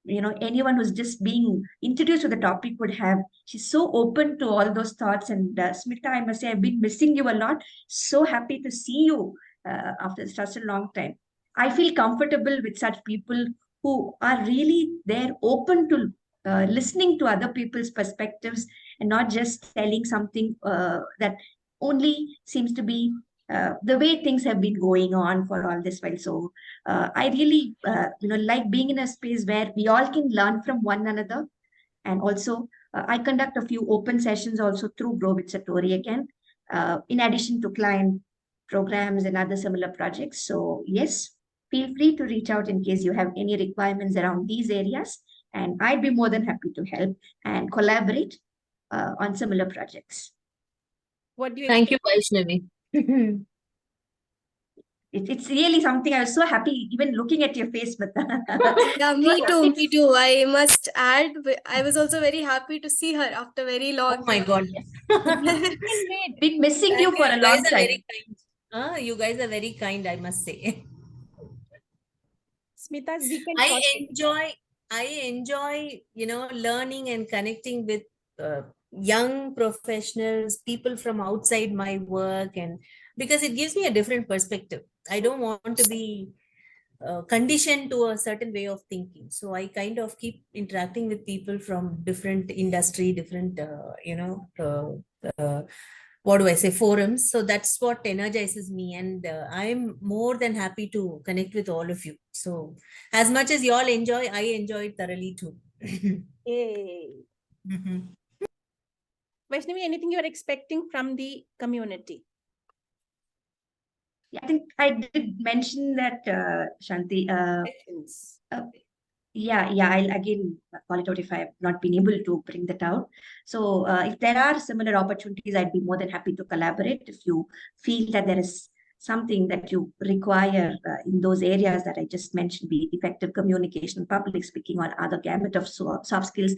you know, anyone who's just being introduced to the topic would have. She's so open to all those thoughts. And Smita, I must say, I've been missing you a lot. So happy to see you after such a long time. I feel comfortable with such people who are really there, open to listening to other people's perspectives and not just telling something that only seems to be the way things have been going on for all this while. So I really, like being in a space where we all can learn from one another. And also, I conduct a few open sessions also through Grow with Satori again, in addition to client programs and other similar projects. So yes, feel free to reach out in case you have any requirements around these areas. And I'd be more than happy to help and collaborate on similar projects. What do you Thank you, Vaishnavi. It's really something. I was so happy even looking at your face, Smita. Yeah, me too, me too. I must add, I was also very happy to see her after very long Oh my God. Been missing you for a long time. Very kind. You guys are very kind, I must say. Smita's weekend I project. enjoy, learning and connecting with young professionals, people from outside my work, and because it gives me a different perspective. I don't want to be conditioned to a certain way of thinking. So I kind of keep interacting with people from different industry, different, what do I say, forums. So that's what energizes me. And I'm more than happy to connect with all of you. So as much as you all enjoy, I enjoy it thoroughly too. Yay. Vaishnavi, anything you're expecting from the community? Yeah, I think I did mention that, Shanti. Questions. Yeah, I'll again call it out if I have not been able to bring that out. So if there are similar opportunities, I'd be more than happy to collaborate. If you feel that there is something that you require in those areas that I just mentioned, be it effective communication, public speaking, or other gamut of soft skills,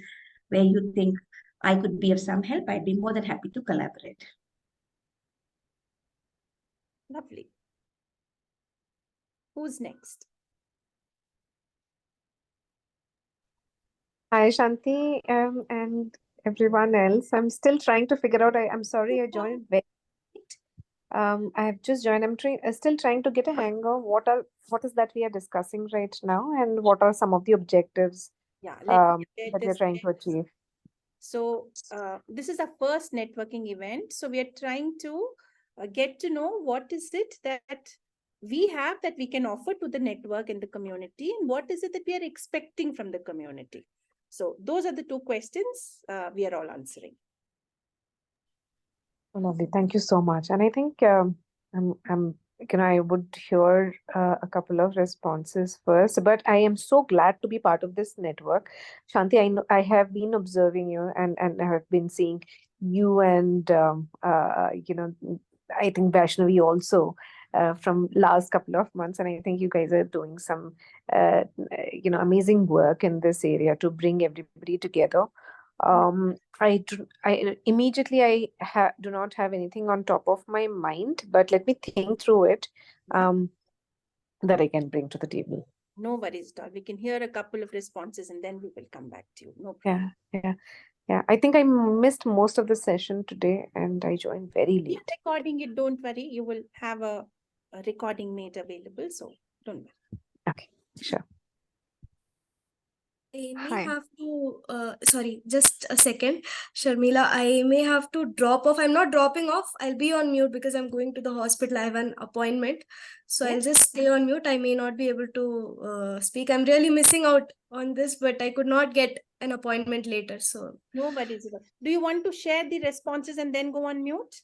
where you think I could be of some help, I'd be more than happy to collaborate. Lovely. Who's next? Hi, Shanti, and everyone else. I'm still trying to figure out. I'm sorry, I joined very late. I have just joined. I'm still trying to get a hang of what is that we are discussing right now, and what are some of the objectives that we're trying to achieve. So this is our first networking event. So we are trying to get to know what is it that we have that we can offer to the network and the community, and what is it that we are expecting from the community. So those are the two questions we are all answering. Lovely, thank you so much. And I think I would hear a couple of responses first, but I am so glad to be part of this network. Shanti, I have been observing you and I have been seeing you and I think Vaishnavi also from last couple of months, and I think you guys are doing some amazing work in this area to bring everybody together. I immediately do not have anything on top of my mind, but let me think through it that I can bring to the table. No worries, doll. We can hear a couple of responses and then we will come back to you. No problem. Yeah. I think I missed most of the session today and I joined very late. You're recording it, don't worry. You will have a recording made available, so don't worry. Okay, sure. I may have to, sorry, just a second. Sharmila, I may have to drop off. I'm not dropping off. I'll be on mute because I'm going to the hospital. I have an appointment. So I'll just stay on mute. I may not be able to speak. I'm really missing out on this, but I could not get an appointment later. So Nobody's. Do you want to share the responses and then go on mute?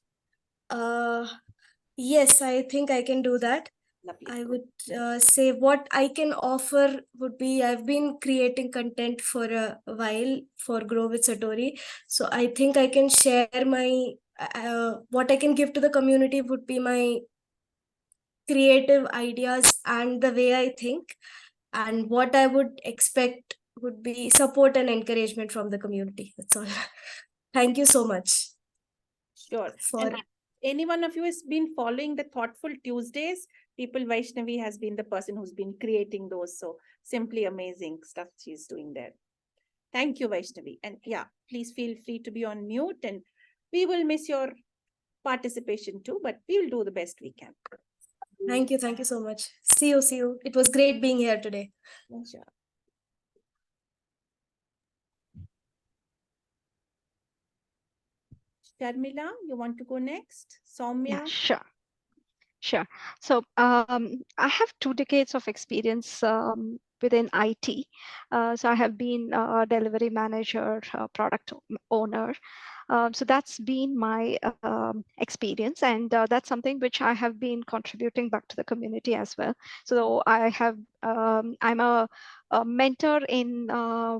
yes, I think I can do that. Lovely. I would say what I can offer would be, I've been creating content for a while for Grow with Satori. So I think I can share my, what I can give to the community would be my creative ideas and the way I think. And what I would expect would be support and encouragement from the community. That's all. Thank you so much. Sure. For And any one of you has been following the Thoughtful Tuesdays, people, Vaishnavi has been the person who's been creating those. So simply amazing stuff she's doing there. Thank you, Vaishnavi. And yeah, please feel free to be on mute, and we will miss your participation too, but we'll do the best we can. Thank you. Thank you so much. See you. See you. It was great being here today. Sure. Sharmila, you want to go next? Soumya? Yeah, sure. Sure. So I have 2 decades of experience within IT. So I have been a delivery manager, product owner. So that's been my experience, and that's something which I have been contributing back to the community as well. So I have, I'm a mentor in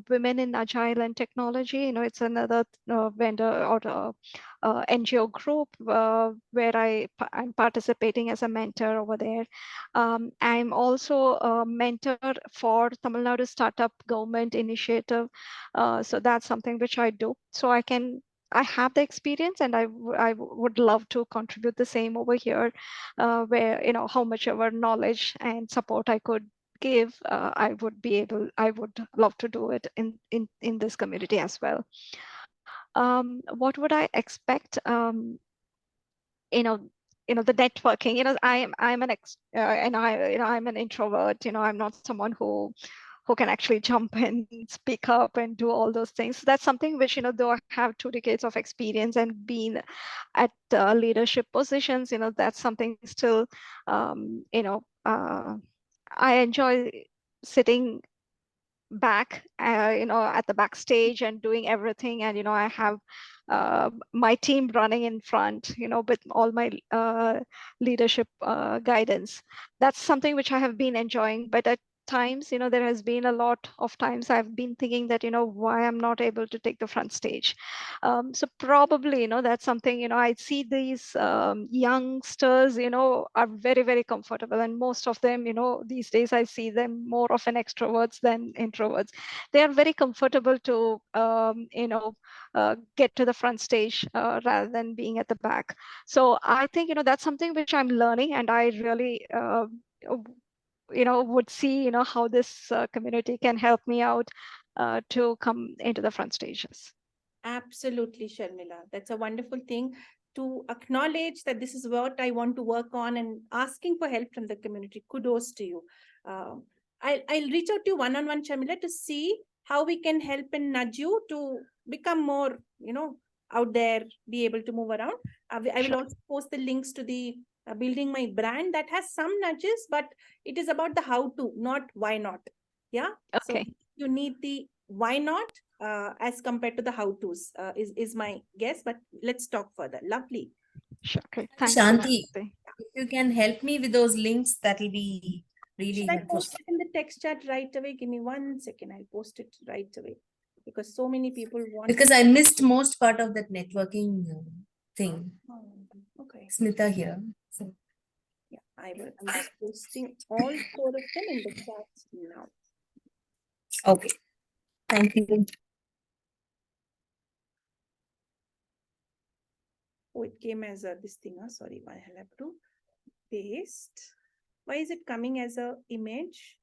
Women in Agile and Technology. You know, it's another vendor or NGO group where I'm participating as a mentor over there. I'm also a mentor for Tamil Nadu Startup Government Initiative. So that's something which I do. So I have the experience, and I would love to contribute the same over here, where, you know, how much ever knowledge and support I could give, I would love to do it in this community as well. What would I expect? You know, the networking. You know, I'm an introvert. You know, I'm not someone who can actually jump and speak up and do all those things. So that's something which, you know, though I have 2 decades of experience and been at leadership positions, you know, that's something still, you know, I enjoy sitting back, you know, at the backstage and doing everything. And, you know, I have my team running in front, you know, with all my leadership guidance. That's something which I have been enjoying. But at times, you know, there has been a lot of times I've been thinking that, you know, why I'm not able to take the front stage. So probably, you know, that's something, you know, I see these youngsters, you know, are very, very comfortable. And most of them, you know, these days I see them more of an extroverts than introverts. They are very comfortable to, you know, get to the front stage rather than being at the back. So I think, you know, that's something which I'm learning, and I really, you know, would see, you know, how this community can help me out to come into the front stages. Absolutely, Sharmila. That's a wonderful thing to acknowledge that this is what I want to work on, and asking for help from the community. Kudos to you. I'll reach out to you one-on-one, Sharmila, to see how we can help and nudge you to become more, you know, out there, be able to move around. I will Sure. also post the links to the Building My Brand that has some nudges, but it is about the how to, not why not. Yeah. Okay. So you need the why not as compared to the how to's is my guess, but let's talk further. Lovely. Sure. Okay. Thanks. Shanti, Namaste. if you can help me with those links, that'll be really Should I helpful. post it in the text chat right away? Give me 1 second. I'll post it right away because so many people want. Because I missed most part of that networking thing. Oh, okay. Smita here. So. Yeah, I'm just posting all 4 of them in the chat now. Okay. Thank you. Oh, it came as a this thing. Sorry, I have to paste. Why is it coming as a image?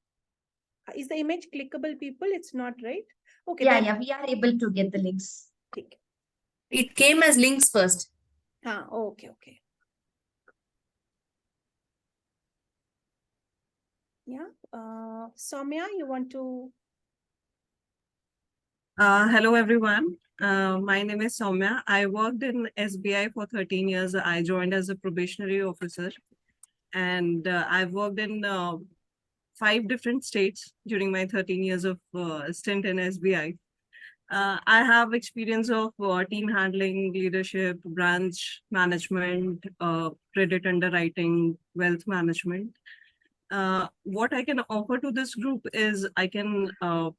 Is the image clickable, people? It's not, right? Okay. Yeah, then- yeah, we are able to get the links. Click. It came as links first. Okay, okay. Yeah. Soumya, you want to? Hello, everyone. My name is Soumya. I worked in SBI for 13 years. I joined as a probationary officer, and I've worked in 5 different states during my 13 years of stint in SBI. I have experience of team handling, leadership, branch management, credit underwriting, wealth management. What I can offer to this group is I can tell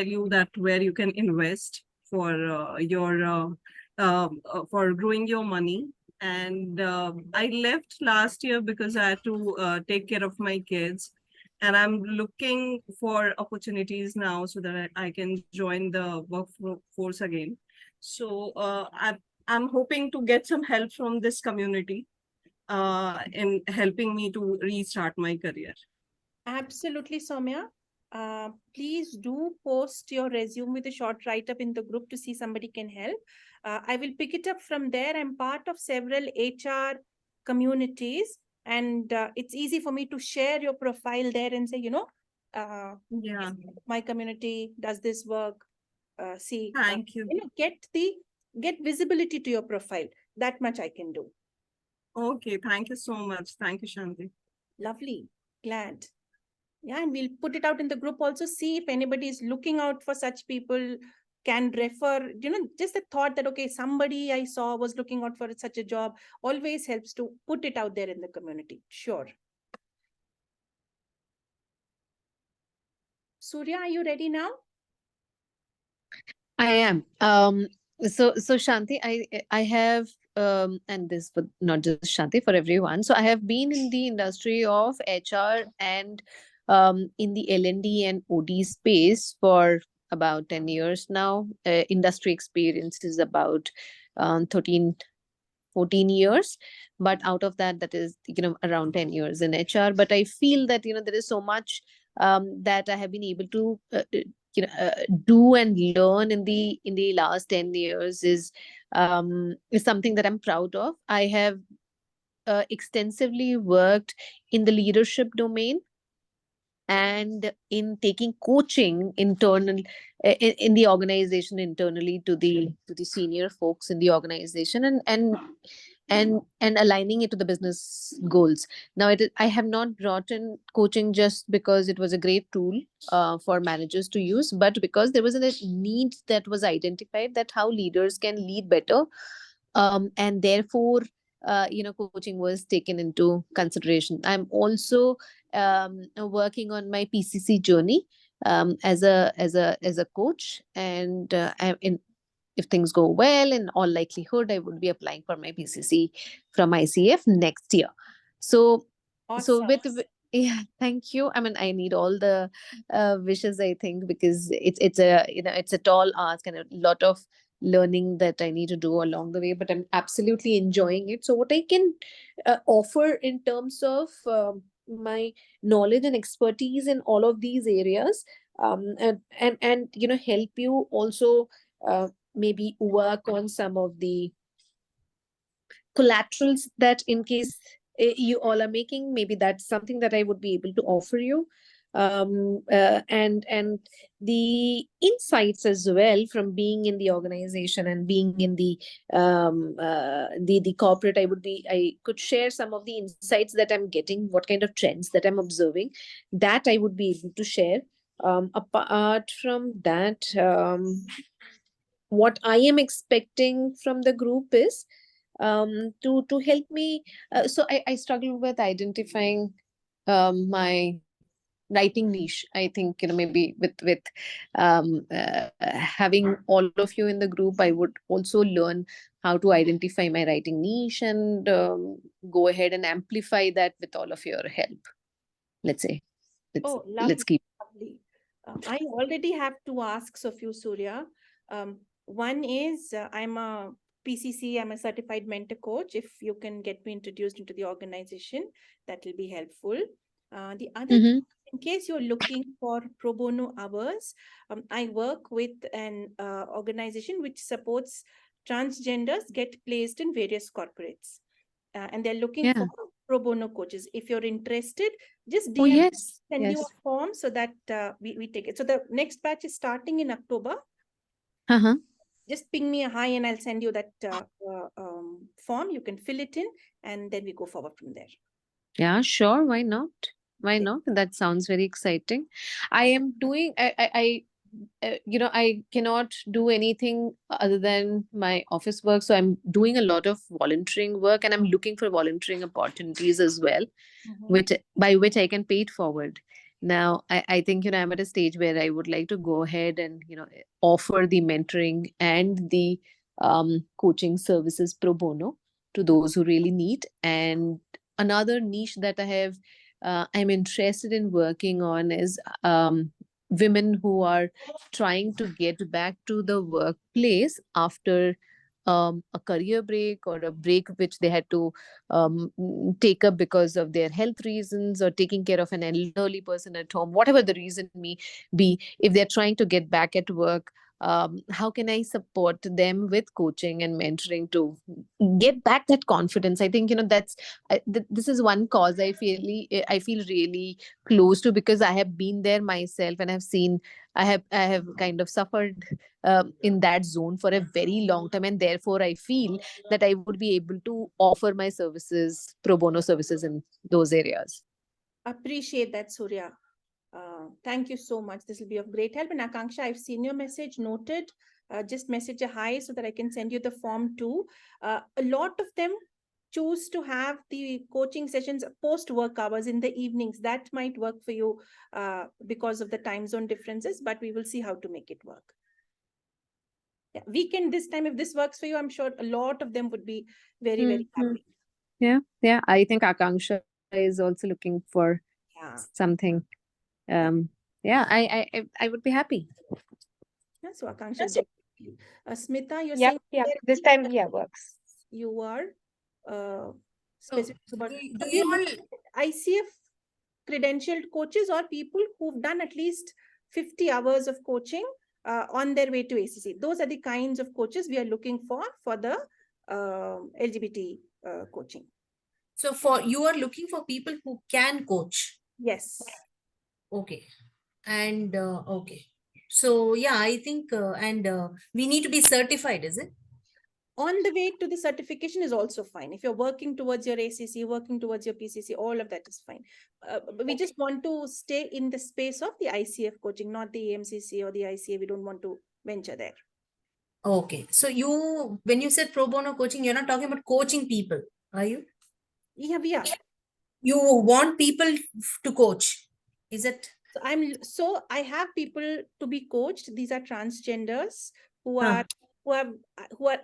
you that where you can invest for for growing your money. And I left last year because I had to take care of my kids. And I'm looking for opportunities now so that I can join the workforce again. So I'm hoping to get some help from this community in helping me to restart my career. Absolutely, Soumya. Please do post your resume with a short write-up in the group to see somebody can help. I will pick it up from there. I'm part of several HR communities, and it's easy for me to share your profile there and say, Yeah. my community does this work. See, Thank you. Get visibility to your profile. That much I can do. Okay, thank you so much. Thank you, Shanti. Lovely. Glad. Yeah, and we'll put it out in the group also. See if anybody is looking out for such people, can refer, just the thought that, okay, somebody I saw was looking out for such a job always helps to put it out there in the community. Sure. Surya, are you ready now? I am. So Shanti, I have and this for not just Shanti, for everyone. So I have been in the industry of HR and in the L&D and OD space for about 10 years now. Industry experience is about 13, 14 years. But out of that, that is, around 10 years in HR. But I feel that, there is so much that I have been able to do and learn in the last 10 years is something that I'm proud of. I have extensively worked in the leadership domain and in taking coaching internal in the organization internally to the senior folks in the organization and aligning it to the business goals. Now, I have not brought in coaching just because it was a great tool for managers to use, but because there was a need that was identified that how leaders can lead better, and therefore, coaching was taken into consideration. I'm also working on my PCC journey as a coach, and if things go well, in all likelihood, I would be applying for my PCC from ICF next year. So, Awesome. yeah, thank you. I mean, I need all the wishes, I think, because it's a tall ask and a lot of learning that I need to do along the way, but I'm absolutely enjoying it. So what I can offer in terms of my knowledge and expertise in all of these areas, and help you also maybe work on some of the collaterals that in case you all are making, maybe that's something that I would be able to offer you. And the insights as well from being in the organization and being in the corporate, I could share some of the insights that I'm getting, what kind of trends that I'm observing, that I would be able to share. Apart from that, what I am expecting from the group is to help me. So I struggle with identifying my writing niche. I think maybe with having all of you in the group, I would also learn how to identify my writing niche and go ahead and amplify that with all of your help. Let's say, let's keep. Lovely. I already have two asks of you, Surya. One is I'm a PCC, I'm a certified mentor coach. If you can get me introduced into the organization, that will be helpful. The other thing, in case you're looking for pro bono hours, I work with an organization which supports transgenders get placed in various corporates. And they're looking for pro bono coaches. If you're interested, just DM, send you a form so that we take it. So the next batch is starting in October. Just ping me a hi and I'll send you that form. You can fill it in and then we go forward from there. Yeah, sure. Why not? Why not? That sounds very exciting. I am doing, I I cannot do anything other than my office work. So I'm doing a lot of volunteering work, and I'm looking for volunteering opportunities as well, which by which I can pay it forward. Now, I think, I'm at a stage where I would like to go ahead and, offer the mentoring and the coaching services pro bono to those who really need. And another niche that I'm interested in working on is women who are trying to get back to the workplace after a career break or a break which they had to take up because of their health reasons or taking care of an elderly person at home, whatever the reason may be. If they're trying to get back at work, how can I support them with coaching and mentoring to get back that confidence? I think, this is one cause I feel really close to, because I have been there myself, and I have kind of suffered in that zone for a very long time, and therefore I feel that I would be able to offer my services, pro bono services, in those areas. Appreciate that, Surya. Thank you so much. This will be of great help. And Akanksha, I've seen your message, noted. Just message a hi so that I can send you the form too. A lot of them choose to have the coaching sessions post work hours in the evenings. That might work for you because of the time zone differences, but we will see how to make it work. Yeah, weekend this time, if this works for you, I'm sure a lot of them would be very, very happy. Yeah. I think Akanksha is also looking for something. I would be happy. Yeah, so Akanksha, Yes. Smita, you're Yeah, saying this time, works. you are specific about do you all ICF credentialed coaches or people who've done at least 50 hours of coaching on their way to ACC. Those are the kinds of coaches we are looking for the LGBT coaching. So you are looking for people who can coach. Yes. Okay. And okay. So yeah, I think we need to be certified, is it? On the way to the certification is also fine. If you're working towards your ACC, working towards your PCC, all of that is fine. We just want to stay in the space of the ICF coaching, not the AMCC or the ICA. We don't want to venture there. Okay. So when you said pro bono coaching, you're not talking about coaching people, are you? Yeah, we are. You want people to coach, is it? So I have people to be coached. These are transgenders who are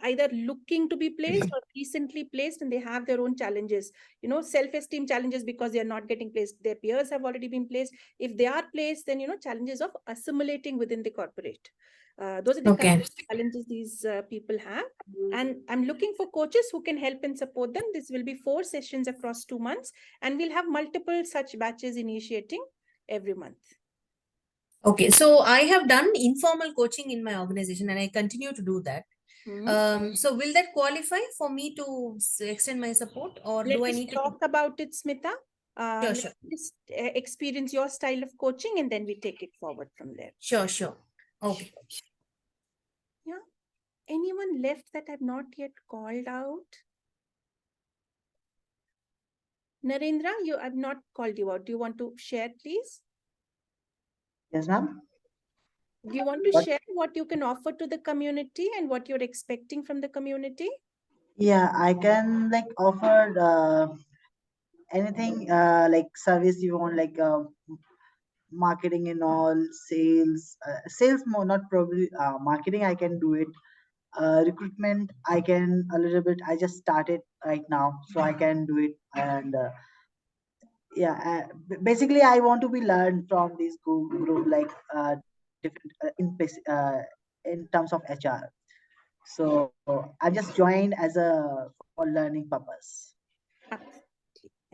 either looking to be placed or recently placed, and they have their own challenges, self-esteem challenges because they are not getting placed. Their peers have already been placed. If they are placed, then challenges of assimilating within the corporate. Those are the kind of challenges these people have. And I'm looking for coaches who can help and support them. This will be 4 sessions across 2 months, and we'll have multiple such batches initiating every month. Okay, so I have done informal coaching in my organization, and I continue to do that. So will that qualify for me to extend my support, or do I need to talk about it, Smita? Sure. Just experience your style of coaching, and then we take it forward from there. Sure. Okay. Yeah. Anyone left that I've not yet called out? Narendra, I've not called you out. Do you want to share, please? Yes, ma'am. Do you want to share what you can offer to the community and what you're expecting from the community? Yeah, I can offer anything like service you want, marketing and all, sales more, not probably marketing. I can do it. Recruitment, I can a little bit. I just started right now, so I can do it. And basically, I want to be learned from this group different in terms of HR. So I just joined as for learning purpose.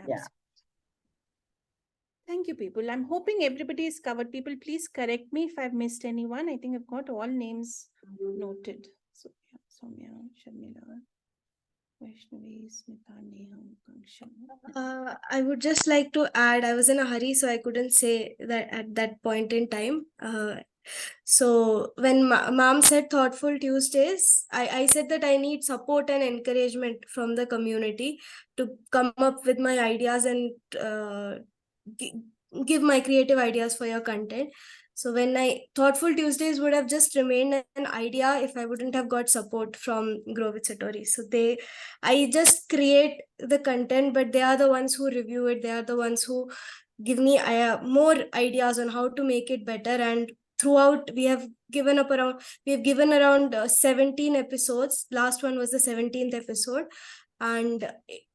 Yeah. Thank you, people. I'm hoping everybody is covered. People, please correct me if I've missed anyone. I think I've got all names noted. So, Soumya, Sharmila, Vaishnavi, Smita, Neha, Akanksha. I would just like to add, I was in a hurry, so I couldn't say that at that point in time. So when mom said Thoughtful Tuesdays, I said that I need support and encouragement from the community to come up with my ideas and give my creative ideas for your content. So when Thoughtful Tuesdays would have just remained an idea if I wouldn't have got support from Grow with Satori. So I just create the content, but they are the ones who review it. They are the ones who give me more ideas on how to make it better. And throughout, we have given around 17 episodes. Last one was the 17th episode. And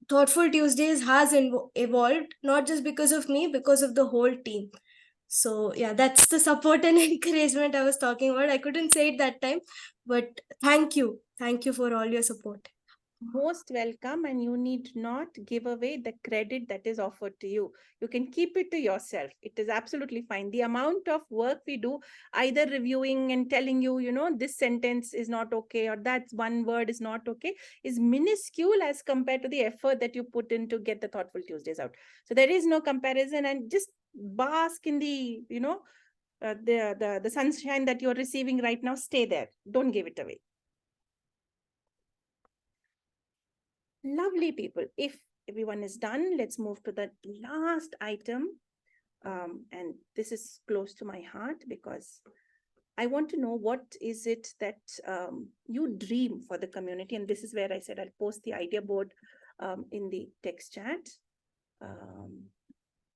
Thoughtful Tuesdays has evolved, not just because of me, because of the whole team. So yeah, that's the support and encouragement I was talking about. I couldn't say it that time, but thank you. Thank you for all your support. Most welcome, and you need not give away the credit that is offered to you. You can keep it to yourself. It is absolutely fine. The amount of work we do, either reviewing and telling you, this sentence is not okay, or that one word is not okay, is minuscule as compared to the effort that you put in to get the Thoughtful Tuesdays out. So there is no comparison, and just bask in the, the sunshine that you're receiving right now. Stay there. Don't give it away. Lovely people. If everyone is done, let's move to the last item. And this is close to my heart because I want to know what is it that you dream for the community. And this is where I said I'll post the idea board in the text chat.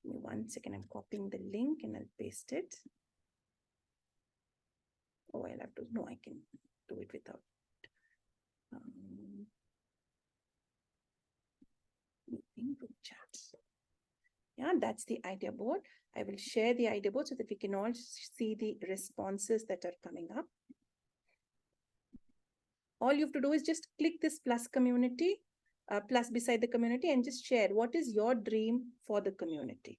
Give me 1 second, I'm copying the link and I'll paste it. Oh, I'll have to, no, I can do it without. Meeting group chats. Yeah, that's the idea board. I will share the idea board so that we can all see the responses that are coming up. All you have to do is just click this plus community, plus beside the community, and just share what is your dream for the community.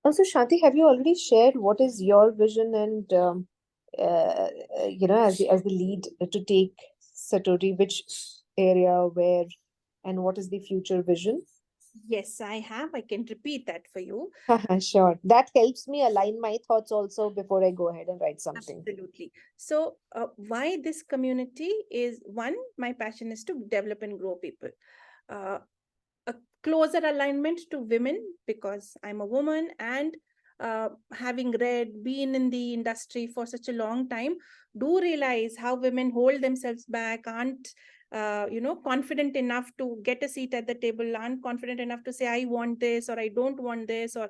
Also, Shanti, have you already shared what is your vision and as the lead to take Satori, which area, where, and what is the future vision? Yes, I have. I can repeat that for you. Sure. That helps me align my thoughts also before I go ahead and write something. Absolutely. So why this community is, one, my passion is to develop and grow people. A closer alignment to women because I'm a woman, and having been in the industry for such a long time, do realize how women hold themselves back, aren't confident enough to get a seat at the table, aren't confident enough to say, I want this, or I don't want this, or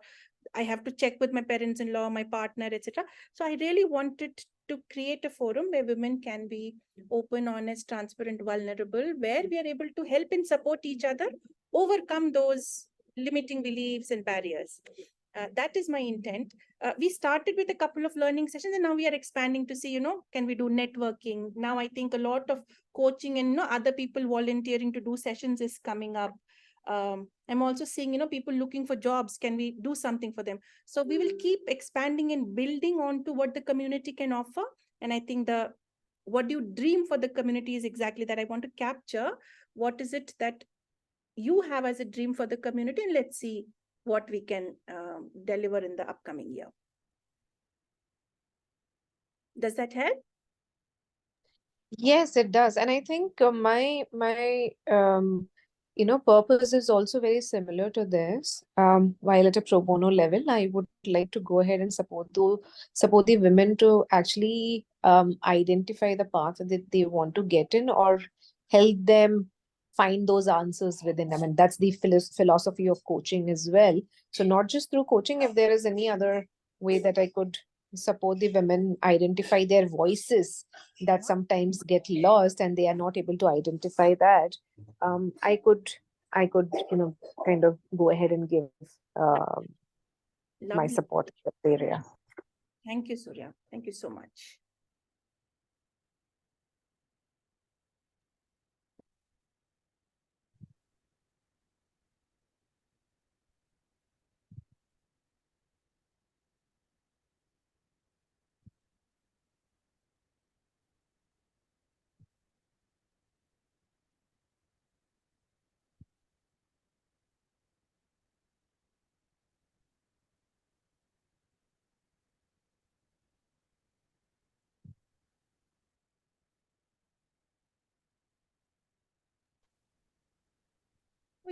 I have to check with my parents-in-law, my partner, etc. So I really wanted to create a forum where women can be open, honest, transparent, vulnerable, where we are able to help and support each other overcome those limiting beliefs and barriers. That is my intent. We started with a couple of learning sessions, and now we are expanding to see, can we do networking? Now I think a lot of coaching and other people volunteering to do sessions is coming up. I'm also seeing, people looking for jobs. Can we do something for them? So we will keep expanding and building on to what the community can offer. And I think what you dream for the community is exactly that. I want to capture what is it that you have as a dream for the community, and let's see what we can deliver in the upcoming year. Does that help? Yes, it does. And I think my purpose is also very similar to this. While at a pro bono level, I would like to go ahead and support the women to actually identify the path that they want to get in, or help them find those answers within them. And that's the philosophy of coaching as well. So not just through coaching, if there is any other way that I could support the women identify their voices that sometimes get lost and they are not able to identify that, I could kind of go ahead and give my support in that area. Thank you, Surya. Thank you so much.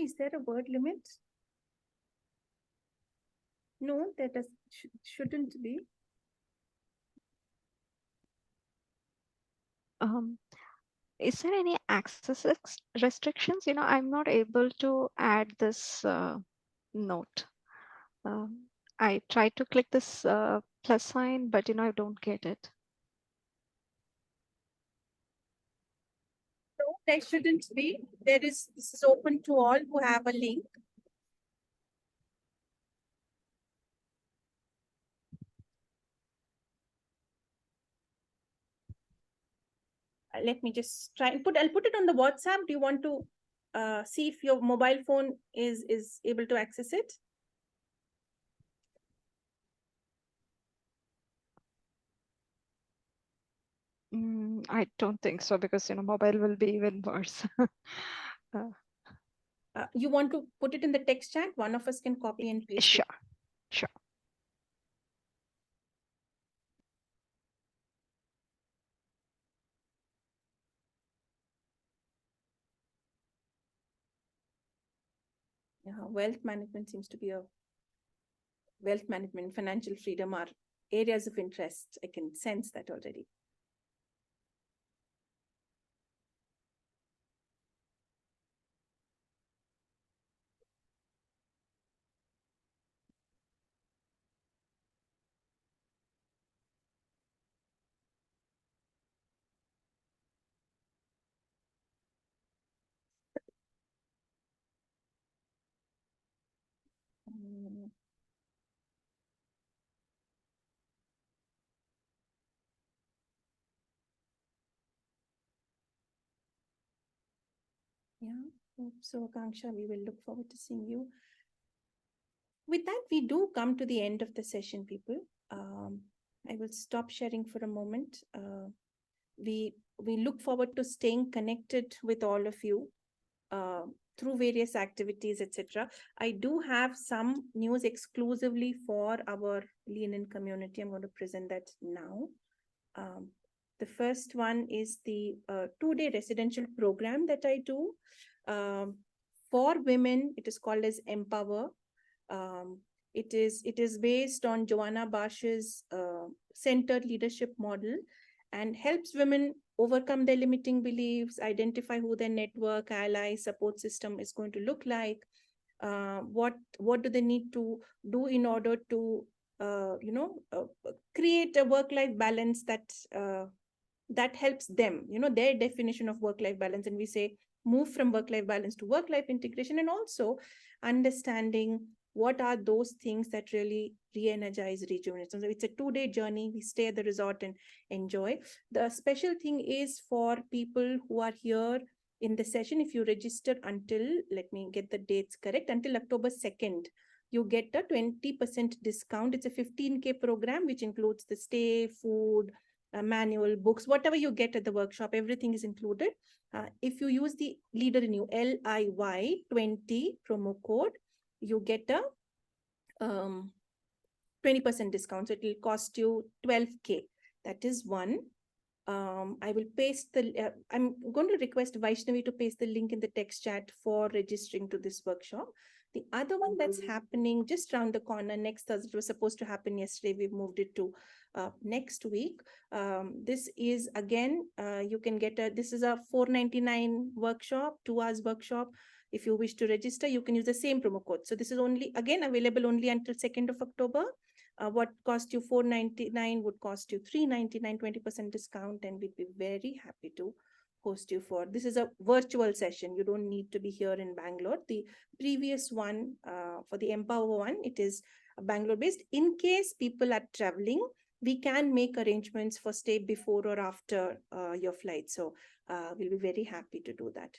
is there a word limit? No, that shouldn't be. Is there any access restrictions? I'm not able to add this note. I tried to click this plus sign, but I don't get it. No, there shouldn't be. This is open to all who have a link. Let me just try and I'll put it on the WhatsApp. Do you want to see if your mobile phone is able to access it? I don't think so, because mobile will be even worse. You want to put it in the text chat? One of us can copy and paste Sure, it. sure. Yeah, wealth management seems to be wealth management, financial freedom are areas of interest. I can sense that already. Yeah, so Akanksha, we will look forward to seeing you. With that, we do come to the end of the session, people. I will stop sharing for a moment. We look forward to staying connected with all of you through various activities, etc. I do have some news exclusively for our Lean-In community. I'm going to present that now. The first one is the 2-day residential program that I do for women. It is called as Empower. It is based on Joanna Bash's centered leadership model and helps women overcome their limiting beliefs, identify who their network, ally, support system is going to look like. What do they need to do in order to create a work-life balance that helps them, their definition of work-life balance. And we say move from work-life balance to work-life integration, and also understanding what are those things that really re-energize, rejuvenate. So it's a 2-day journey. We stay at the resort and enjoy. The special thing is for people who are here in the session, if you register until, let me get the dates correct, until October 2nd, you get a 20% discount. It's a 15K program, which includes the stay, food, manual, books, whatever you get at the workshop, everything is included. If you use the Leader in You, LIY 20 promo code, you get a 20% discount. So it will cost you 12K. That is one. I will paste I'm going to request Vaishnavi to paste the link in the text chat for registering to this workshop. The other one that's happening just around the corner next Thursday, it was supposed to happen yesterday. We've moved it to next week. This is again, you can get this is a $499 workshop, 2 hours workshop. If you wish to register, you can use the same promo code. So this is only, again, available only until 2nd of October. What cost you $499 would cost you $399, 20% discount, and we'd be very happy to host you for. This is a virtual session. You don't need to be here in Bangalore. The previous one, for the Empower one, it is Bangalore based. In case people are traveling, we can make arrangements for stay before or after your flight. So we'll be very happy to do that.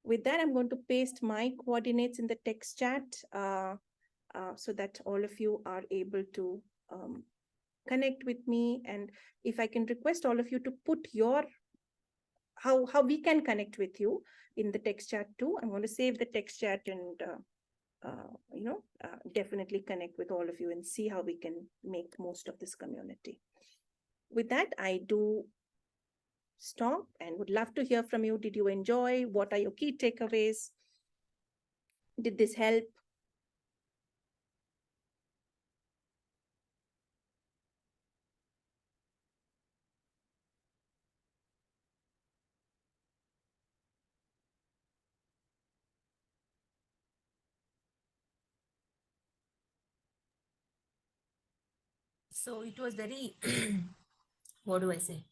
With that, I'm going to paste my coordinates in the text chat so that all of you are able to connect with me. And if I can request all of you to put your, how we can connect with you in the text chat too. I'm going to save the text chat and definitely connect with all of you and see how we can make most of this community. With that, I do stop and would love to hear from you. Did you enjoy? What are your key takeaways? Did this help? So it was very, what do I say?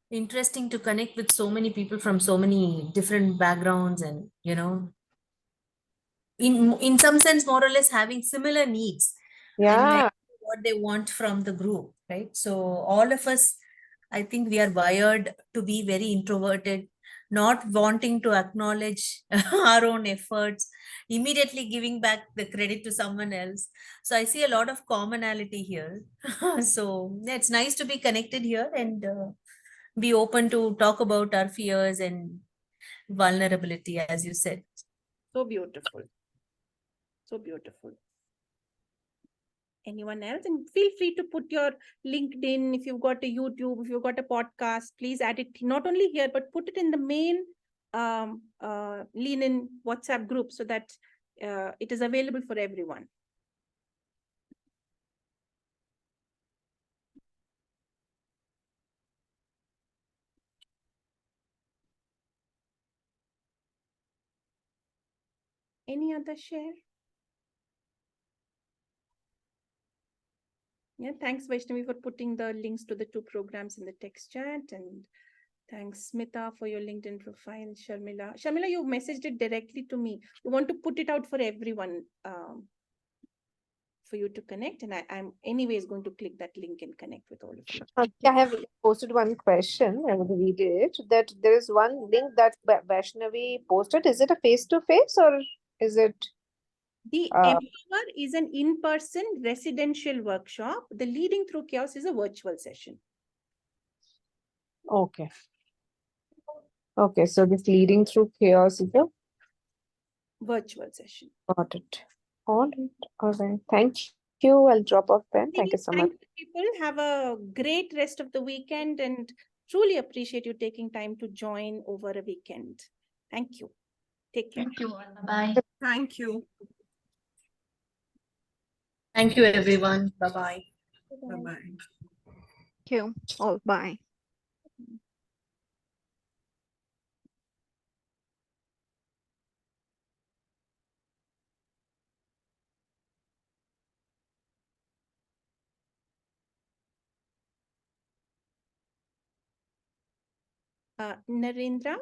Interesting to connect with so many people from so many different backgrounds, and in some sense more or less having similar needs. Yeah. What they want from the group, right? So all of us, I think we are wired to be very introverted, not wanting to acknowledge our own efforts, immediately giving back the credit to someone else. So I see a lot of commonality here. So yeah, it's nice to be connected here and be open to talk about our fears and vulnerability, as you said. So beautiful. So beautiful. Anyone else? And feel free to put your LinkedIn, if you've got a YouTube, if you've got a podcast, please add it not only here, but put it in the main Lean In WhatsApp group so that it is available for everyone. Any other share? Yeah, thanks Vaishnavi for putting the links to the 2 programs in the text chat, and thanks Smita for your LinkedIn profile. Sharmila, you messaged it directly to me. You want to put it out for everyone for you to connect, and I'm anyways going to click that link and connect with all of you. I have posted one question. I will read it. That there is one link that Vaishnavi posted. Is it a face-to-face or is it? The Empower is an in-person residential workshop. The Leading Through Chaos is a virtual session. Okay. Okay, so this Leading Through Chaos is a virtual session. Got it. All right. Thank you. I'll drop off then. Thank you so much. Thank you, people. Have a great rest of the weekend and truly appreciate you taking time to join over a weekend. Thank you. Take care. Thank you. Bye. Thank you. Thank you, everyone. Bye-bye. Bye-bye. Thank you all. Bye. Narendra?